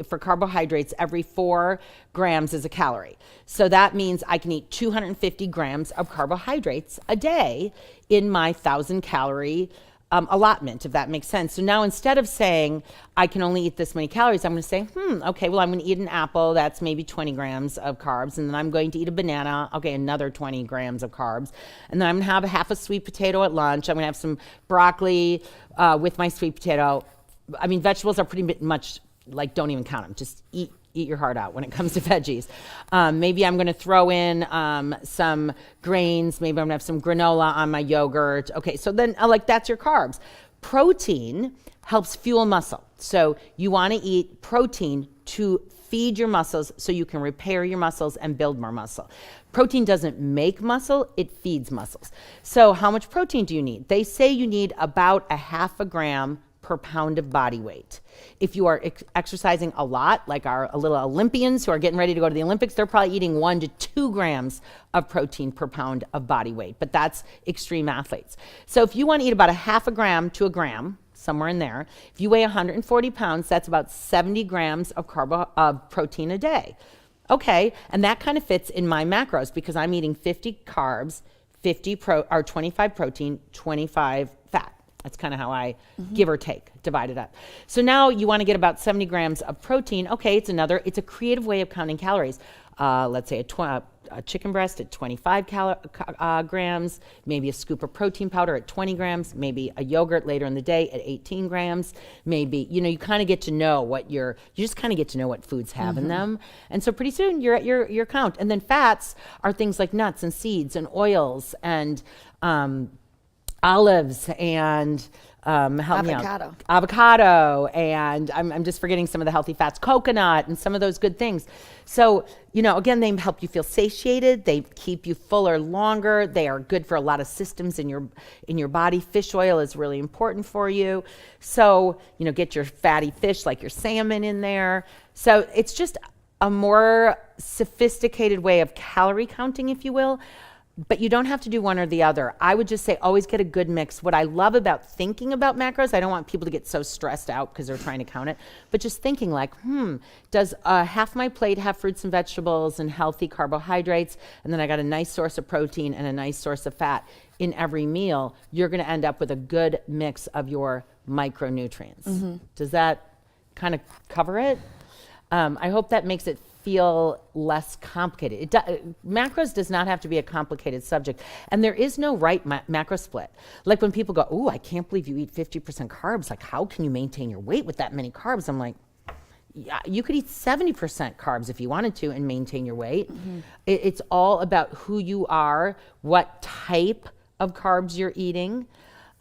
S1: for carbohydrates, every 4 grams is a calorie. So that means I can eat 250 grams of carbohydrates a day in my 1,000 calorie allotment, if that makes sense. So now instead of saying I can only eat this many calories, I'm going to say, okay, well, I'm going to eat an apple. That's maybe 20 grams of carbs. And then I'm going to eat a banana. Okay, another 20 grams of carbs. And then I'm going to have half a sweet potato at lunch. I'm going to have some broccoli with my sweet potato. I mean, vegetables are pretty much like, don't even count them. Just eat your heart out when it comes to veggies. Maybe I'm going to throw in some grains. Maybe I'm going to have some granola on my yogurt. Okay, so then that's your carbs. Protein helps fuel muscle. So you want to eat protein to feed your muscles so you can repair your muscles and build more muscle. Protein doesn't make muscle, it feeds muscles. So how much protein do you need? They say you need about a half a gram per pound of body weight. If you are exercising a lot, like our little Olympians who are getting ready to go to the Olympics, they're probably eating 1 to 2 grams of protein per pound of body weight, but that's extreme athletes. So if you want to eat about a half a gram to a gram, somewhere in there, if you weigh 140 pounds, that's about 70 grams of protein a day. Okay, and that kind of fits in my macros because I'm eating 50 carbs, 25 protein, 25 fat. That's kind of how I give or take, divide it up. So now you want to get about 70 grams of protein. Okay, it's a creative way of counting calories. Let's say a chicken breast at 25 grams, maybe a scoop of protein powder at 20 grams, maybe a yogurt later in the day at 18 grams. Maybe, you kind of get to know you just kind of get to know what foods have in them. And so pretty soon you're at your count. And then fats are things like nuts and seeds and oils and olives and avocado, and I'm just forgetting some of the healthy fats, coconut, and some of those good things. So, again, they help you feel satiated. They keep you fuller longer. They are good for a lot of systems in your body. Fish oil is really important for you. So, get your fatty fish like your salmon in there. So it's just a more sophisticated way of calorie counting, if you will. But you don't have to do one or the other. I would just say always get a good mix. What I love about thinking about macros, I don't want people to get so stressed out because they're trying to count it, but just thinking like, does half my plate have fruits and vegetables and healthy carbohydrates, and then I got a nice source of protein and a nice source of fat in every meal, you're going to end up with a good mix of your micronutrients. Does that kind of cover it? I hope that makes it feel less complicated. Macros does not have to be a complicated subject. And there is no right macro split. Like when people go, "Ooh, I can't believe you eat 50% carbs. Like, how can you maintain your weight with that many carbs?" I'm like, yeah, you could eat 70% carbs if you wanted to and maintain your weight. It's all about who you are, what type of carbs you're eating.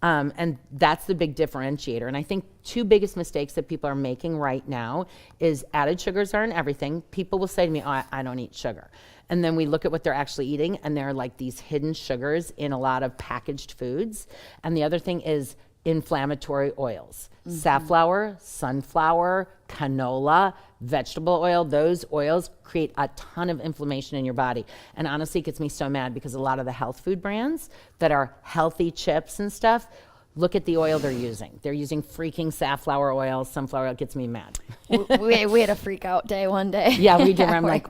S1: And that's the big differentiator. And I think 2 biggest mistakes that people are making right now is added sugars are in everything. People will say to me, "Oh, I don't eat sugar." And then we look at what they're actually eating, and they're like these hidden sugars in a lot of packaged foods. And the other thing is inflammatory oils. Safflower, sunflower, canola, vegetable oil, those oils create a ton of inflammation in your body. And honestly, it gets me so mad because a lot of the health food brands that are healthy chips and stuff, look at the oil they're using. They're using freaking safflower oil, sunflower oil. It gets me mad.
S2: we had a freak out day one day.
S1: Yeah, we did. I'm like,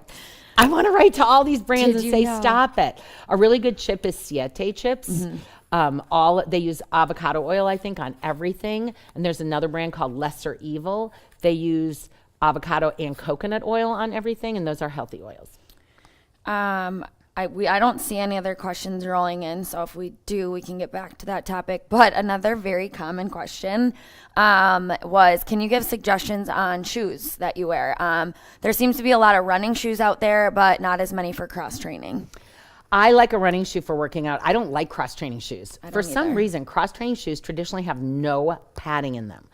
S1: I want to write to all these brands and say, stop it. A really good chip is Siete chips. They use avocado oil, I think, on everything. And there's another brand called Lesser Evil. They use avocado and coconut oil on everything, and those are healthy oils.
S2: I don't see any other questions rolling in, so if we do, we can get back to that topic. But another very common question was, can you give suggestions on shoes that you wear? There seems to be a lot of running shoes out there, but not as many for cross-training.
S1: I like a running shoe for working out. I don't like cross-training shoes. For some
S2: either.
S1: reason, cross-training shoes traditionally have no padding in them.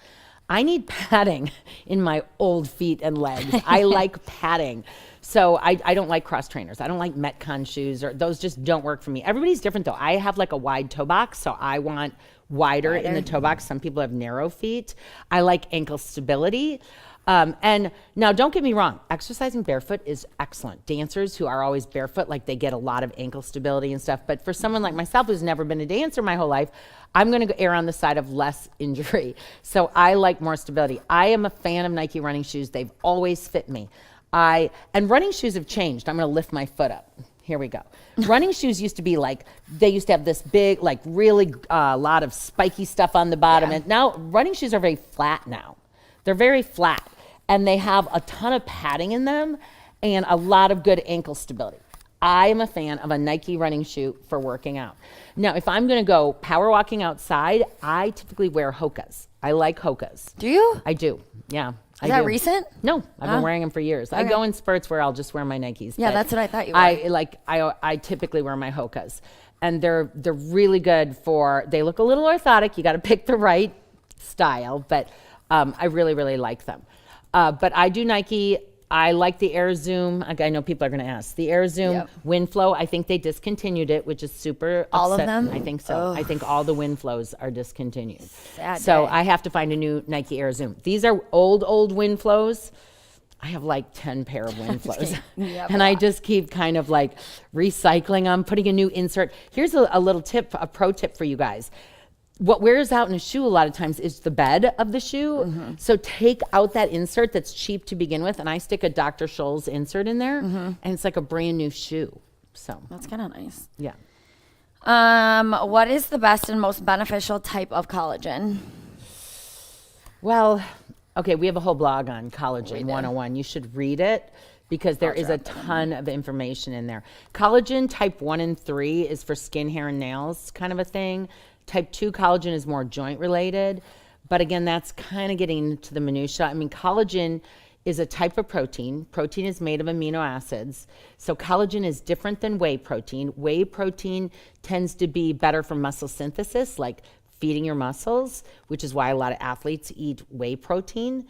S1: I need padding in my old feet and legs. I like padding. So I don't like cross trainers. I don't like Metcon shoes, or those just don't work for me. Everybody's different though. I have like a wide toe box, so I want wider in the toe box. Some people have narrow feet. I like ankle stability. And now don't get me wrong, exercising barefoot is excellent. Dancers who are always barefoot, like they get a lot of ankle stability and stuff. But for someone like myself who's never been a dancer my whole life, I'm going to err on the side of less injury. So I like more stability. I am a fan of Nike running shoes. They've always fit me. And running shoes have changed. I'm going to lift my foot up. Here we go. Running shoes used to be like, they used to have this big, like really lot of spiky stuff on the bottom. And now running shoes are very flat now. They're very flat. And they have a ton of padding in them and a lot of good ankle stability. I am a fan of a Nike running shoe for working out. Now, if I'm going to go power walking outside, I typically wear Hokas. I like Hokas.
S2: Do you?
S1: I do, yeah.
S2: Is that recent?
S1: No, I've been wearing them for years.
S2: Okay.
S1: I go in spurts where I'll just wear my Nikes.
S2: Yeah, that's what I thought you were.
S1: I typically wear my Hokas. And they're really good for, they look a little orthotic. You got to pick the right style, but I really, really like them. But I do Nike. I like the Air Zoom. I know people are going to ask. The Air Zoom Windflow, I think they discontinued it, which is super
S2: all
S1: upset.
S2: of them?
S1: I think so. I think all the Windflows are discontinued.
S2: Sad
S1: so
S2: day.
S1: I have to find a new Nike Air Zoom. These are old Windflows. I have like 10 pair of Windflows. And I just keep kind of like recycling them, putting a new insert. Here's a little tip, a pro tip for you guys. What wears out in a shoe a lot of times is the bed of the shoe. So take out that insert that's cheap to begin with, and I stick a Dr. Scholl's insert in there, and it's like a brand new shoe. So
S2: That's kind of nice.
S1: yeah.
S2: What is the best and most beneficial type of collagen?
S1: Well, okay, we have a whole blog on Collagen 101. You should read it because there is a ton of information in there. Collagen type 1 and 3 is for skin, hair, and nails kind of a thing. Type 2 collagen is more joint related, but again, that's kind of getting into the minutia. I mean, collagen is a type of protein. Protein is made of amino acids. So collagen is different than whey protein. Whey protein tends to be better for muscle synthesis, like feeding your muscles, which is why a lot of athletes eat whey protein.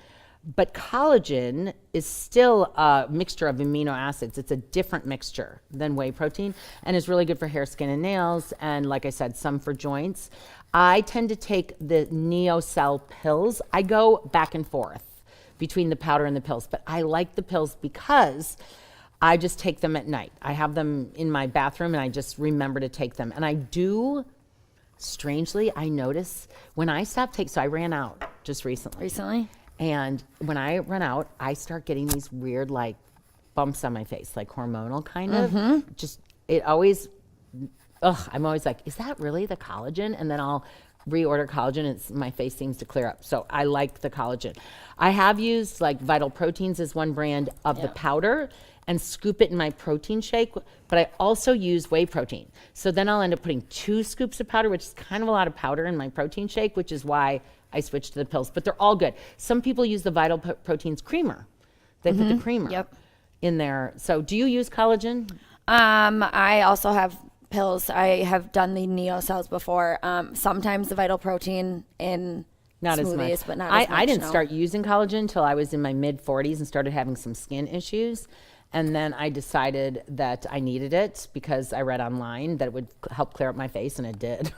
S1: But collagen is still a mixture of amino acids. It's a different mixture than whey protein and is really good for hair, skin, and nails. And like I said, some for joints. I tend to take the NeoCell pills. I go back and forth between the powder and the pills, but I like the pills because I just take them at night. I have them in my bathroom and I just remember to take them. And I do, strangely, I notice when I stop taking, so I ran out just recently. And when I run out, I start getting these weird like bumps on my face, like hormonal kind of. Just, it always, I'm always like, is that really the collagen? And then I'll reorder collagen and my face seems to clear up. So I like the collagen. I have used like Vital Proteins as one brand of the powder and scoop it in my protein shake, but I also use whey protein. So then I'll end up putting 2 scoops of powder, which is kind of a lot of powder in my protein shake, which is why I switched to the pills, but they're all good. Some people use the Vital Proteins creamer. They put the creamer in there. So do you use collagen?
S2: I also have pills. I have done the NeoCells before. Sometimes the Vital Protein in
S1: Not
S2: smoothies,
S1: as much.
S2: but not as much.
S1: I didn't
S2: no.
S1: start using collagen until I was in my mid 40s and started having some skin issues. And then I decided that I needed it because I read online that it would help clear up my face, and it did.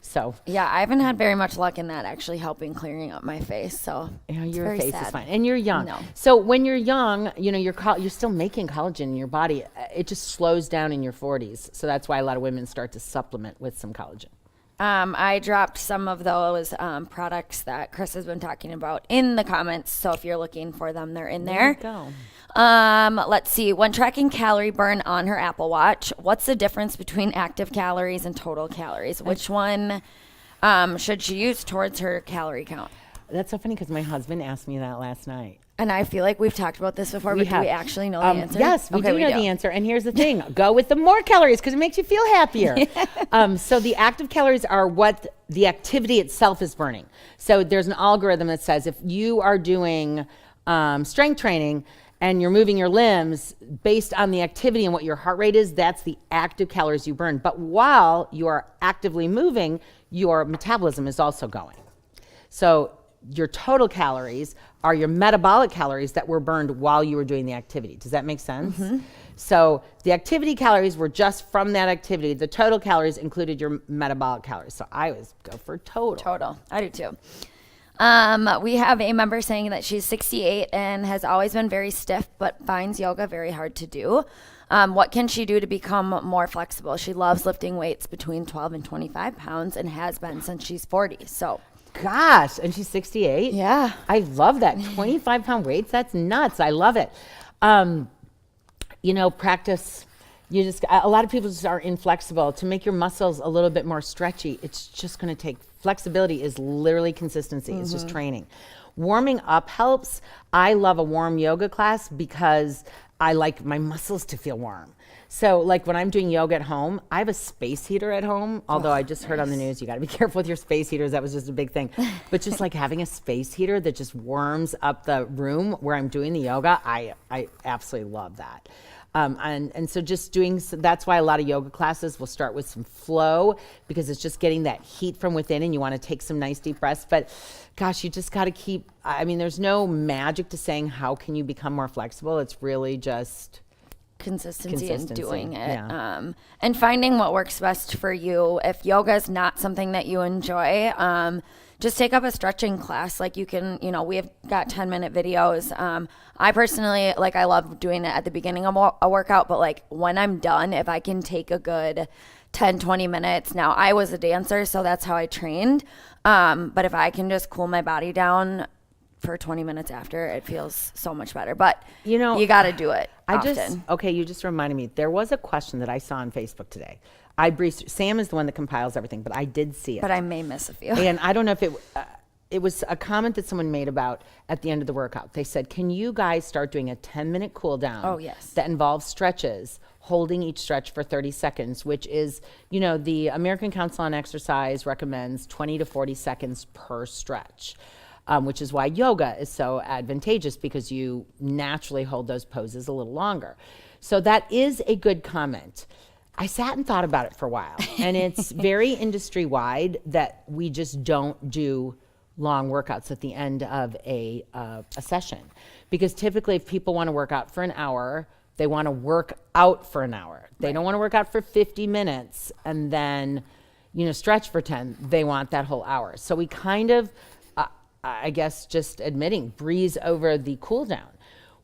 S1: So
S2: yeah, I haven't had very much luck in that actually helping clearing up my face. So
S1: your face is fine, and you're young.
S2: No.
S1: So when you're young, you know you're still making collagen in your body. It just slows down in your 40s. So that's why a lot of women start to supplement with some collagen.
S2: I dropped some of those products that Chris has been talking about in the comments. So if you're looking for them, they're in there.
S1: There you go.
S2: Let's see. When tracking calorie burn on her Apple Watch, what's the difference between active calories and total calories? Which one should she use towards her calorie count?
S1: That's so funny because my husband asked me that last night.
S2: And I feel like we've talked about this before, but do we actually know the answer?
S1: Yes, we do know the answer. And here's the thing. Go with the more calories because it makes you feel happier. So the active calories are what the activity itself is burning. So there's an algorithm that says if you are doing strength training and you're moving your limbs based on the activity and what your heart rate is, that's the active calories you burn. But while you are actively moving, your metabolism is also going. So your total calories are your metabolic calories that were burned while you were doing the activity. Does that make sense? So the activity calories were just from that activity. The total calories included your metabolic calories. So I always go for total.
S2: Total. I do too. We have a member saying that she's 68 and has always been very stiff, but finds yoga very hard to do. What can she do to become more flexible? She loves lifting weights between 12 and 25 pounds and has been since she's 40. So,
S1: gosh, and she's 68?
S2: Yeah.
S1: I love that. 25-pound weights, that's nuts. I love it. Practice. A lot of people just are inflexible. To make your muscles a little bit more stretchy, it's just going to take, flexibility is literally consistency. It's just training. Warming up helps. I love a warm yoga class because I like my muscles to feel warm. So like when I'm doing yoga at home, I have a space heater at home, although I just heard on the news, you got to be careful with your space heaters. That was just a big thing. But just like having a space heater that just warms up the room where I'm doing the yoga, I absolutely love that. And so just doing, that's why a lot of yoga classes will start with some flow, because it's just getting that heat from within and you want to take some nice deep breaths. But gosh, you just got to keep, there's no magic to saying how can you become more flexible. It's really just
S2: consistency in doing it.
S1: Yeah.
S2: And finding what works best for you. If yoga is not something that you enjoy, just take up a stretching class. Like you can, we have got 10-minute videos. I personally, I love doing it at the beginning of a workout, but when I'm done, if I can take a good 10, 20 minutes. Now, I was a dancer, so that's how I trained. But if I can just cool my body down for 20 minutes after, it feels so much better. But you got to do it often.
S1: You just reminded me. There was a question that I saw on Facebook today. Sam is the one that compiles everything, but I did see it.
S2: But I may miss a few.
S1: And I don't know if it was a comment that someone made about at the end of the workout. They said, can you guys start doing a 10-minute cool down?
S2: Oh, yes.
S1: That involves stretches, holding each stretch for 30 seconds, which is, the American Council on Exercise recommends 20 to 40 seconds per stretch. Which is why yoga is so advantageous, because you naturally hold those poses a little longer. So that is a good comment. I sat and thought about it for a while, and it's very industry-wide that we just don't do long workouts at the end of a session. Because typically if people want to work out for an hour, they want to work out for an hour. They don't want to work out for 50 minutes and then, stretch for 10. They want that whole hour. So we kind of, I guess just admitting, breeze over the cool down.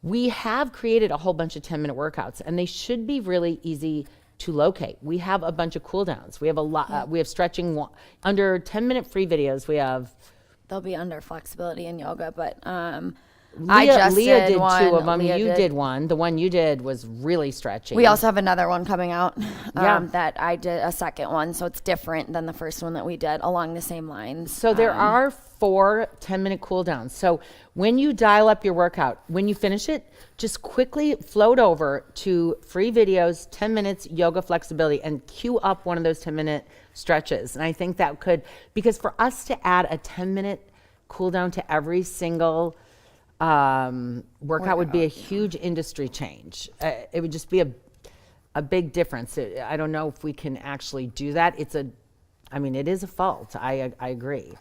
S1: We have created a whole bunch of 10-minute workouts, and they should be really easy to locate. We have a bunch of cool downs. We have a lot. We have stretching under 10-minute free videos. We have.
S2: They'll be under flexibility and yoga, but
S1: Leah did two of them.
S2: You
S1: did one. The one you did was really stretchy.
S2: We also have another one coming out that I did, a second one, so it's different than the first one that we did, along the same lines.
S1: So there are 4 10-minute cool downs. So when you dial up your workout, when you finish it, just quickly float over to free videos, 10 minutes yoga flexibility, and cue up one of those 10-minute stretches. And I think that could, because for us to add a 10-minute cool down to every single workout would be a huge industry change. It would just be a big difference. I don't know if we can actually do that. It is a fault. I agree.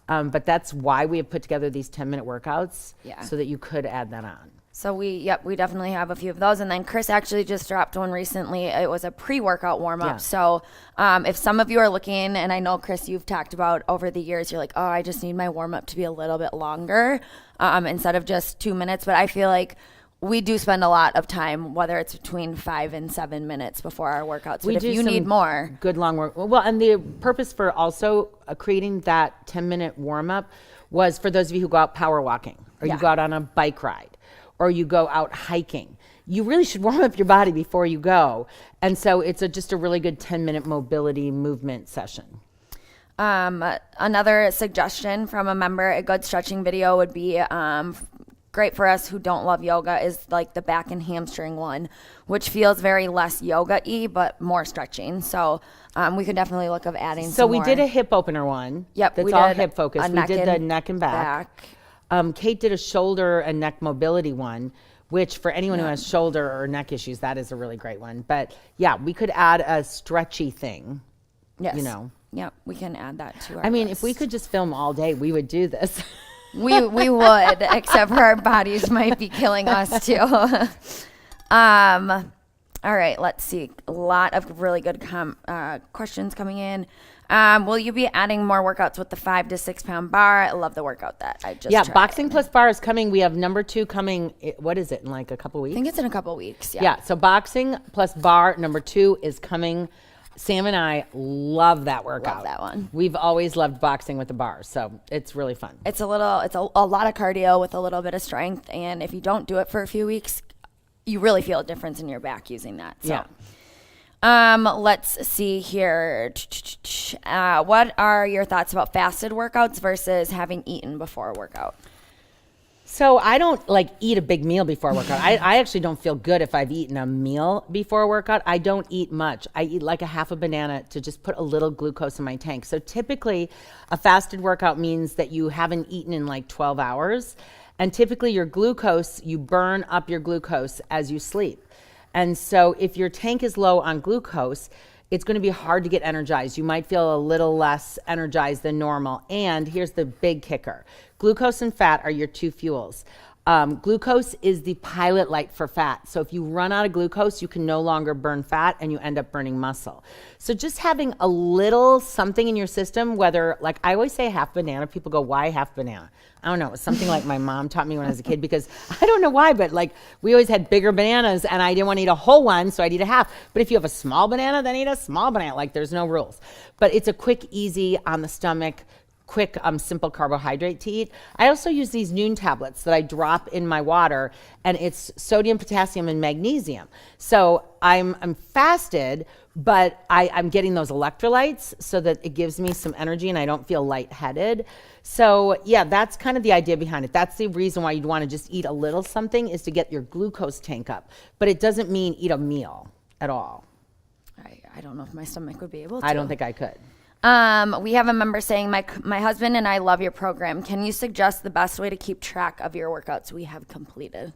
S1: But that's why we have put together these 10-minute workouts, so that you could add that on.
S2: So we definitely have a few of those. And then Chris actually just dropped one recently. It was a pre-workout warm-up.
S1: Yeah.
S2: So if some of you are looking, and I know, Chris, you've talked about over the years, you're like, oh, I just need my warm-up to be a little bit longer instead of just 2 minutes. But I feel like we do spend a lot of time, whether it's between 5 and 7 minutes before our workouts. But if you need more.
S1: Good long work. Well, and the purpose for also creating that 10-minute warm-up was for those of you who go out power walking, or you go out on a bike ride, or you go out hiking. You really should warm up your body before you go. And so it's just a really good 10-minute mobility movement session.
S2: Another suggestion from a member, a good stretching video would be great for us who don't love yoga, is like the back and hamstring one, which feels very less yoga-y, but more stretching. So we could definitely look of adding some
S1: So we
S2: more.
S1: did a hip opener one.
S2: Yep.
S1: That's all hip focused. We did the neck and back. Kate did a shoulder and neck mobility one, which for anyone who has shoulder or neck issues, that is a really great one. But yeah, we could add a stretchy thing.
S2: Yes. Yep, we can add that to our
S1: list.
S2: list.
S1: If we could just film all day, we would do this.
S2: We would, except for our bodies might be killing us too. All right, let's see. A lot of really good questions coming in. Will you be adding more workouts with the 5 to 6 pound bar? I love the workout that I just tried.
S1: Boxing plus bar is coming. We have number 2 coming. What is it, in like a couple weeks?
S2: I think it's in a couple weeks.
S1: Yeah, so boxing plus bar number 2 is coming. Sam and I love that workout.
S2: Love that one.
S1: We've always loved boxing with the bar, so it's really fun.
S2: It's a lot of cardio with a little bit of strength, and if you don't do it for a few weeks, you really feel a difference in your back using that. So.
S1: Yeah.
S2: Let's see here. What are your thoughts about fasted workouts versus having eaten before a workout?
S1: So I don't eat a big meal before a workout. I actually don't feel good if I've eaten a meal before a workout. I don't eat much. I eat like a half a banana to just put a little glucose in my tank. So typically a fasted workout means that you haven't eaten in like 12 hours. And typically your glucose, you burn up your glucose as you sleep. And so if your tank is low on glucose, it's going to be hard to get energized. You might feel a little less energized than normal. And here's the big kicker. Glucose and fat are your 2 fuels. Glucose is the pilot light for fat. So if you run out of glucose, you can no longer burn fat and you end up burning muscle. So just having a little something in your system, whether, like I always say half banana, people go, why half banana? I don't know. It was something like my mom taught me when I was a kid, because I don't know why, but like we always had bigger bananas and I didn't want to eat a whole one, so I'd eat a half. But if you have a small banana, then eat a small banana. Like there's no rules. But it's a quick, easy, on the stomach, quick, simple carbohydrate to eat. I also use these Noon tablets that I drop in my water, and it's sodium, potassium, and magnesium. So I'm fasted, but I'm getting those electrolytes so that it gives me some energy and I don't feel lightheaded. So yeah, that's kind of the idea behind it. That's the reason why you'd want to just eat a little something, is to get your glucose tank up. But it doesn't mean eat a meal at all.
S2: I don't know if my stomach would be able to.
S1: I don't think I could.
S2: We have a member saying, my husband and I love your program. Can you suggest the best way to keep track of your workouts we have completed?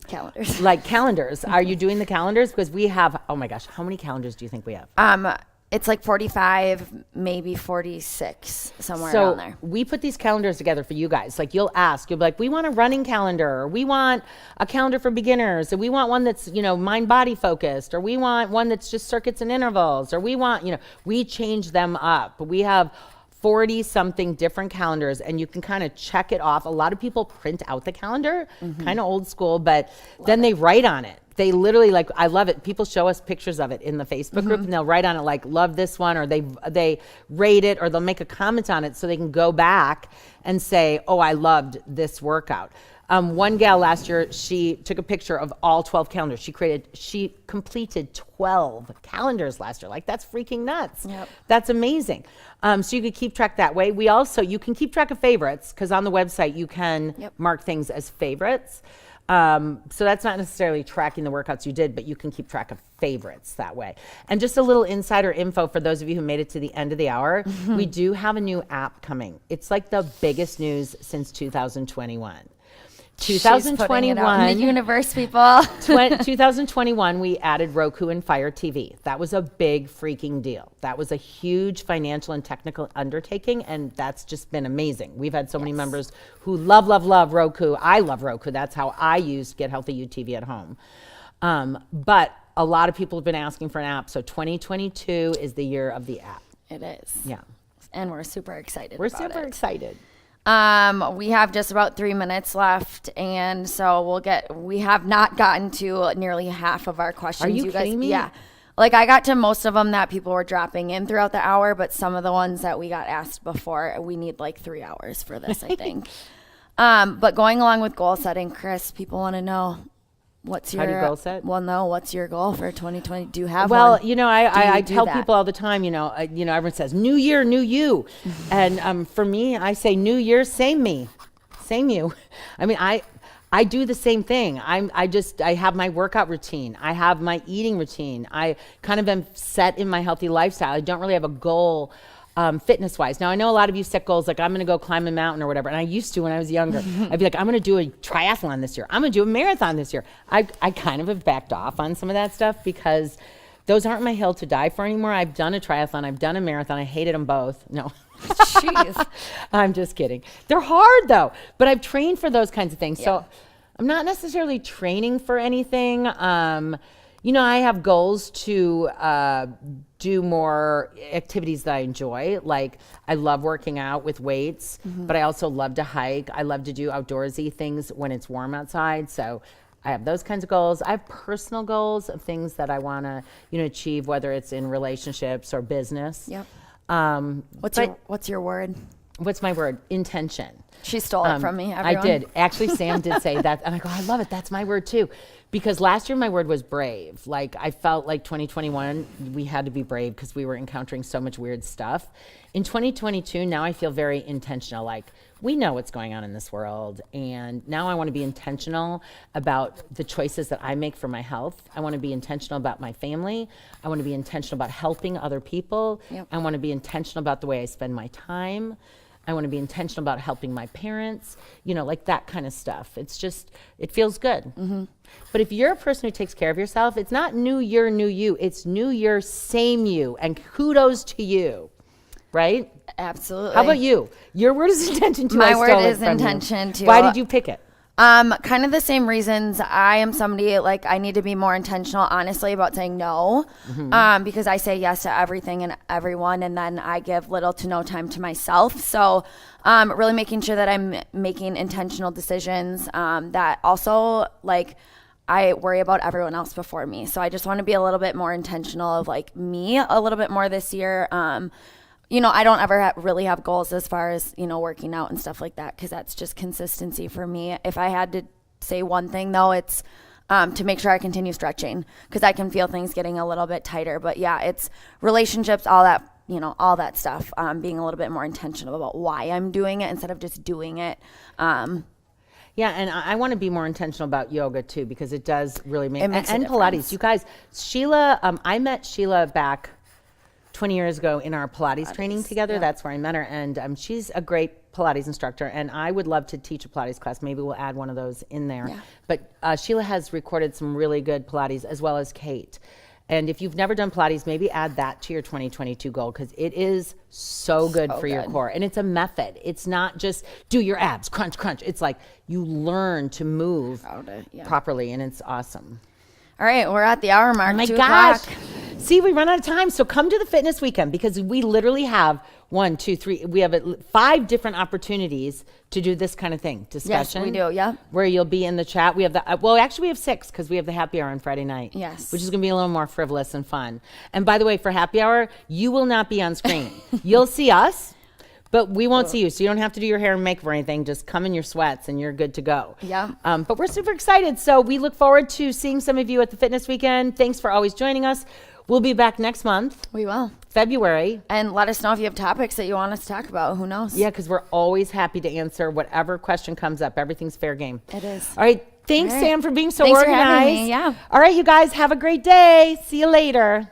S2: Calendars.
S1: Like calendars. Are you doing the calendars? Because we have, oh my gosh, how many calendars do you think we have?
S2: It's like 45, maybe 46, somewhere around there.
S1: So we put these calendars together for you guys. Like you'll be like, we want a running calendar, or we want a calendar for beginners, or we want one that's, mind body focused, or we want one that's just circuits and intervals, or we want, we change them up. We have 40 something different calendars, and you can kind of check it off. A lot of people print out the calendar, kind of old school, but then they write on it. They literally, I love it. People show us pictures of it in the Facebook group, and they'll write on it like, love this one, or they rate it, or they'll make a comment on it so they can go back and say, oh, I loved this workout. One gal last year, she took a picture of all 12 calendars. She completed 12 calendars last year. Like, that's freaking nuts.
S2: Yep.
S1: That's amazing. So you could keep track that way. You can keep track of favorites, because on the website you can mark things as favorites. So that's not necessarily tracking the workouts you did, but you can keep track of favorites that way. And just a little insider info for those of you who made it to the end of the hour, we do have a new app coming. It's like the biggest news since 2021.
S2: 2021 in the universe, people.
S1: 2021, we added Roku and Fire TV. That was a big freaking deal. That was a huge financial and technical undertaking, and that's just been amazing. We've had so many members who love Roku. I love Roku. That's how I use Get Healthy UTV at home. But a lot of people have been asking for an app, so 2022 is the year of the app.
S2: It is.
S1: Yeah.
S2: And we're super excited
S1: We're
S2: about
S1: super
S2: it.
S1: excited.
S2: We have just about 3 minutes left, and so we have not gotten to nearly half of our questions.
S1: Are you kidding me?
S2: Yeah. Like, I got to most of them that people were dropping in throughout the hour, but some of the ones that we got asked before, we need like 3 hours for this, I think. But going along with goal setting, Chris, people want to know, what's your
S1: How do you goal set?
S2: Well, no, what's your goal for 2020? Do you have
S1: well,
S2: one?
S1: I tell people all the time, everyone says, new year, new you. And for me, I say, new year, same me, same you. I mean, I do the same thing. I have my workout routine. I have my eating routine. I kind of am set in my healthy lifestyle. I don't really have a goal fitness wise. Now, I know a lot of you set goals like, I'm going to go climb a mountain or whatever. And I used to when I was younger. I'd be like, I'm going to do a triathlon this year. I'm going to do a marathon this year. I kind of have backed off on some of that stuff because those aren't my hill to die for anymore. I've done a triathlon. I've done a marathon. I hated them both. No.
S2: Jeez.
S1: I'm just kidding. They're hard though, but I've trained for those kinds of things.
S2: Yeah.
S1: So I'm not necessarily training for anything. I have goals to do more activities that I enjoy. Like I love working out with weights, but I also love to hike. I love to do outdoorsy things when it's warm outside. So I have those kinds of goals. I have personal goals of things that I want to, achieve, whether it's in relationships or business.
S2: Yep.
S1: What's
S2: your word?
S1: What's my word? Intention.
S2: She stole it from me. Everyone.
S1: I did. Actually, Sam did say that. And I go, I love it. That's my word too. Because last year my word was brave. Like I felt like 2021, we had to be brave because we were encountering so much weird stuff. In 2022, now I feel very intentional. Like we know what's going on in this world. And now I want to be intentional about the choices that I make for my health. I want to be intentional about my family. I want to be intentional about helping other people.
S2: Yep.
S1: I want to be intentional about the way I spend my time. I want to be intentional about helping my parents, like that kind of stuff. It's just, it feels good. But if you're a person who takes care of yourself, it's not new year, new you. It's new year, same you. And kudos to you, right?
S2: Absolutely.
S1: How about you? Your word is intention too.
S2: My word is intention too.
S1: Why did you pick it?
S2: Kind of the same reasons. I am somebody like I need to be more intentional, honestly, about saying no, because I say yes to everything and everyone, and then I give little to no time to myself. So, really making sure that I'm making intentional decisions. That also like I worry about everyone else before me. So I just want to be a little bit more intentional of like me a little bit more this year. I don't ever really have goals as far as, working out and stuff like that because that's just consistency for me. If I had to say one thing, though, it's to make sure I continue stretching because I can feel things getting a little bit tighter. But, yeah, it's relationships, all that, all that stuff, being a little bit more intentional about why I'm doing it instead of just doing it.
S1: Yeah, and I want to be more intentional about yoga, too, because it does really make...
S2: It makes a
S1: and
S2: difference.
S1: Pilates. You guys, Sheila, I met Sheila back 20 years ago in our Pilates training together.
S2: Yeah.
S1: That's where I met her. And she's a great Pilates instructor. And I would love to teach a Pilates class. Maybe we'll add one of those in there.
S2: Yeah.
S1: But Sheila has recorded some really good Pilates, as well as Kate. And if you've never done Pilates, maybe add that to your 2022 goal because it is so good for your core. And it's a method. It's not just do your abs, crunch, crunch. It's like you learn to move properly, and it's awesome.
S2: All right, we're at the hour mark.
S1: Oh my
S2: 2
S1: gosh.
S2: o'clock.
S1: See, we run out of time. So come to the fitness weekend because we literally have 1, 2, 3. We have 5 different opportunities to do this kind of thing. Discussion.
S2: Yes, we do, yeah.
S1: Where you'll be in the chat. We have actually we have 6 because we have the happy hour on Friday night.
S2: Yes.
S1: Which is going to be a little more frivolous and fun. And by the way, for happy hour, you will not be on screen. You'll see us. But we won't see you, so you don't have to do your hair and makeup or anything. Just come in your sweats and you're good to go.
S2: Yeah.
S1: But we're super excited. So we look forward to seeing some of you at the fitness weekend. Thanks for always joining us. We'll be back next month.
S2: We will.
S1: February.
S2: And let us know if you have topics that you want us to talk about. Who knows?
S1: Yeah, because we're always happy to answer whatever question comes up. Everything's fair game.
S2: It is.
S1: All right. Thanks,
S2: All right.
S1: Sam, for being so
S2: Thanks
S1: organized.
S2: for having me. Yeah.
S1: All right, you guys, have a great day. See you later.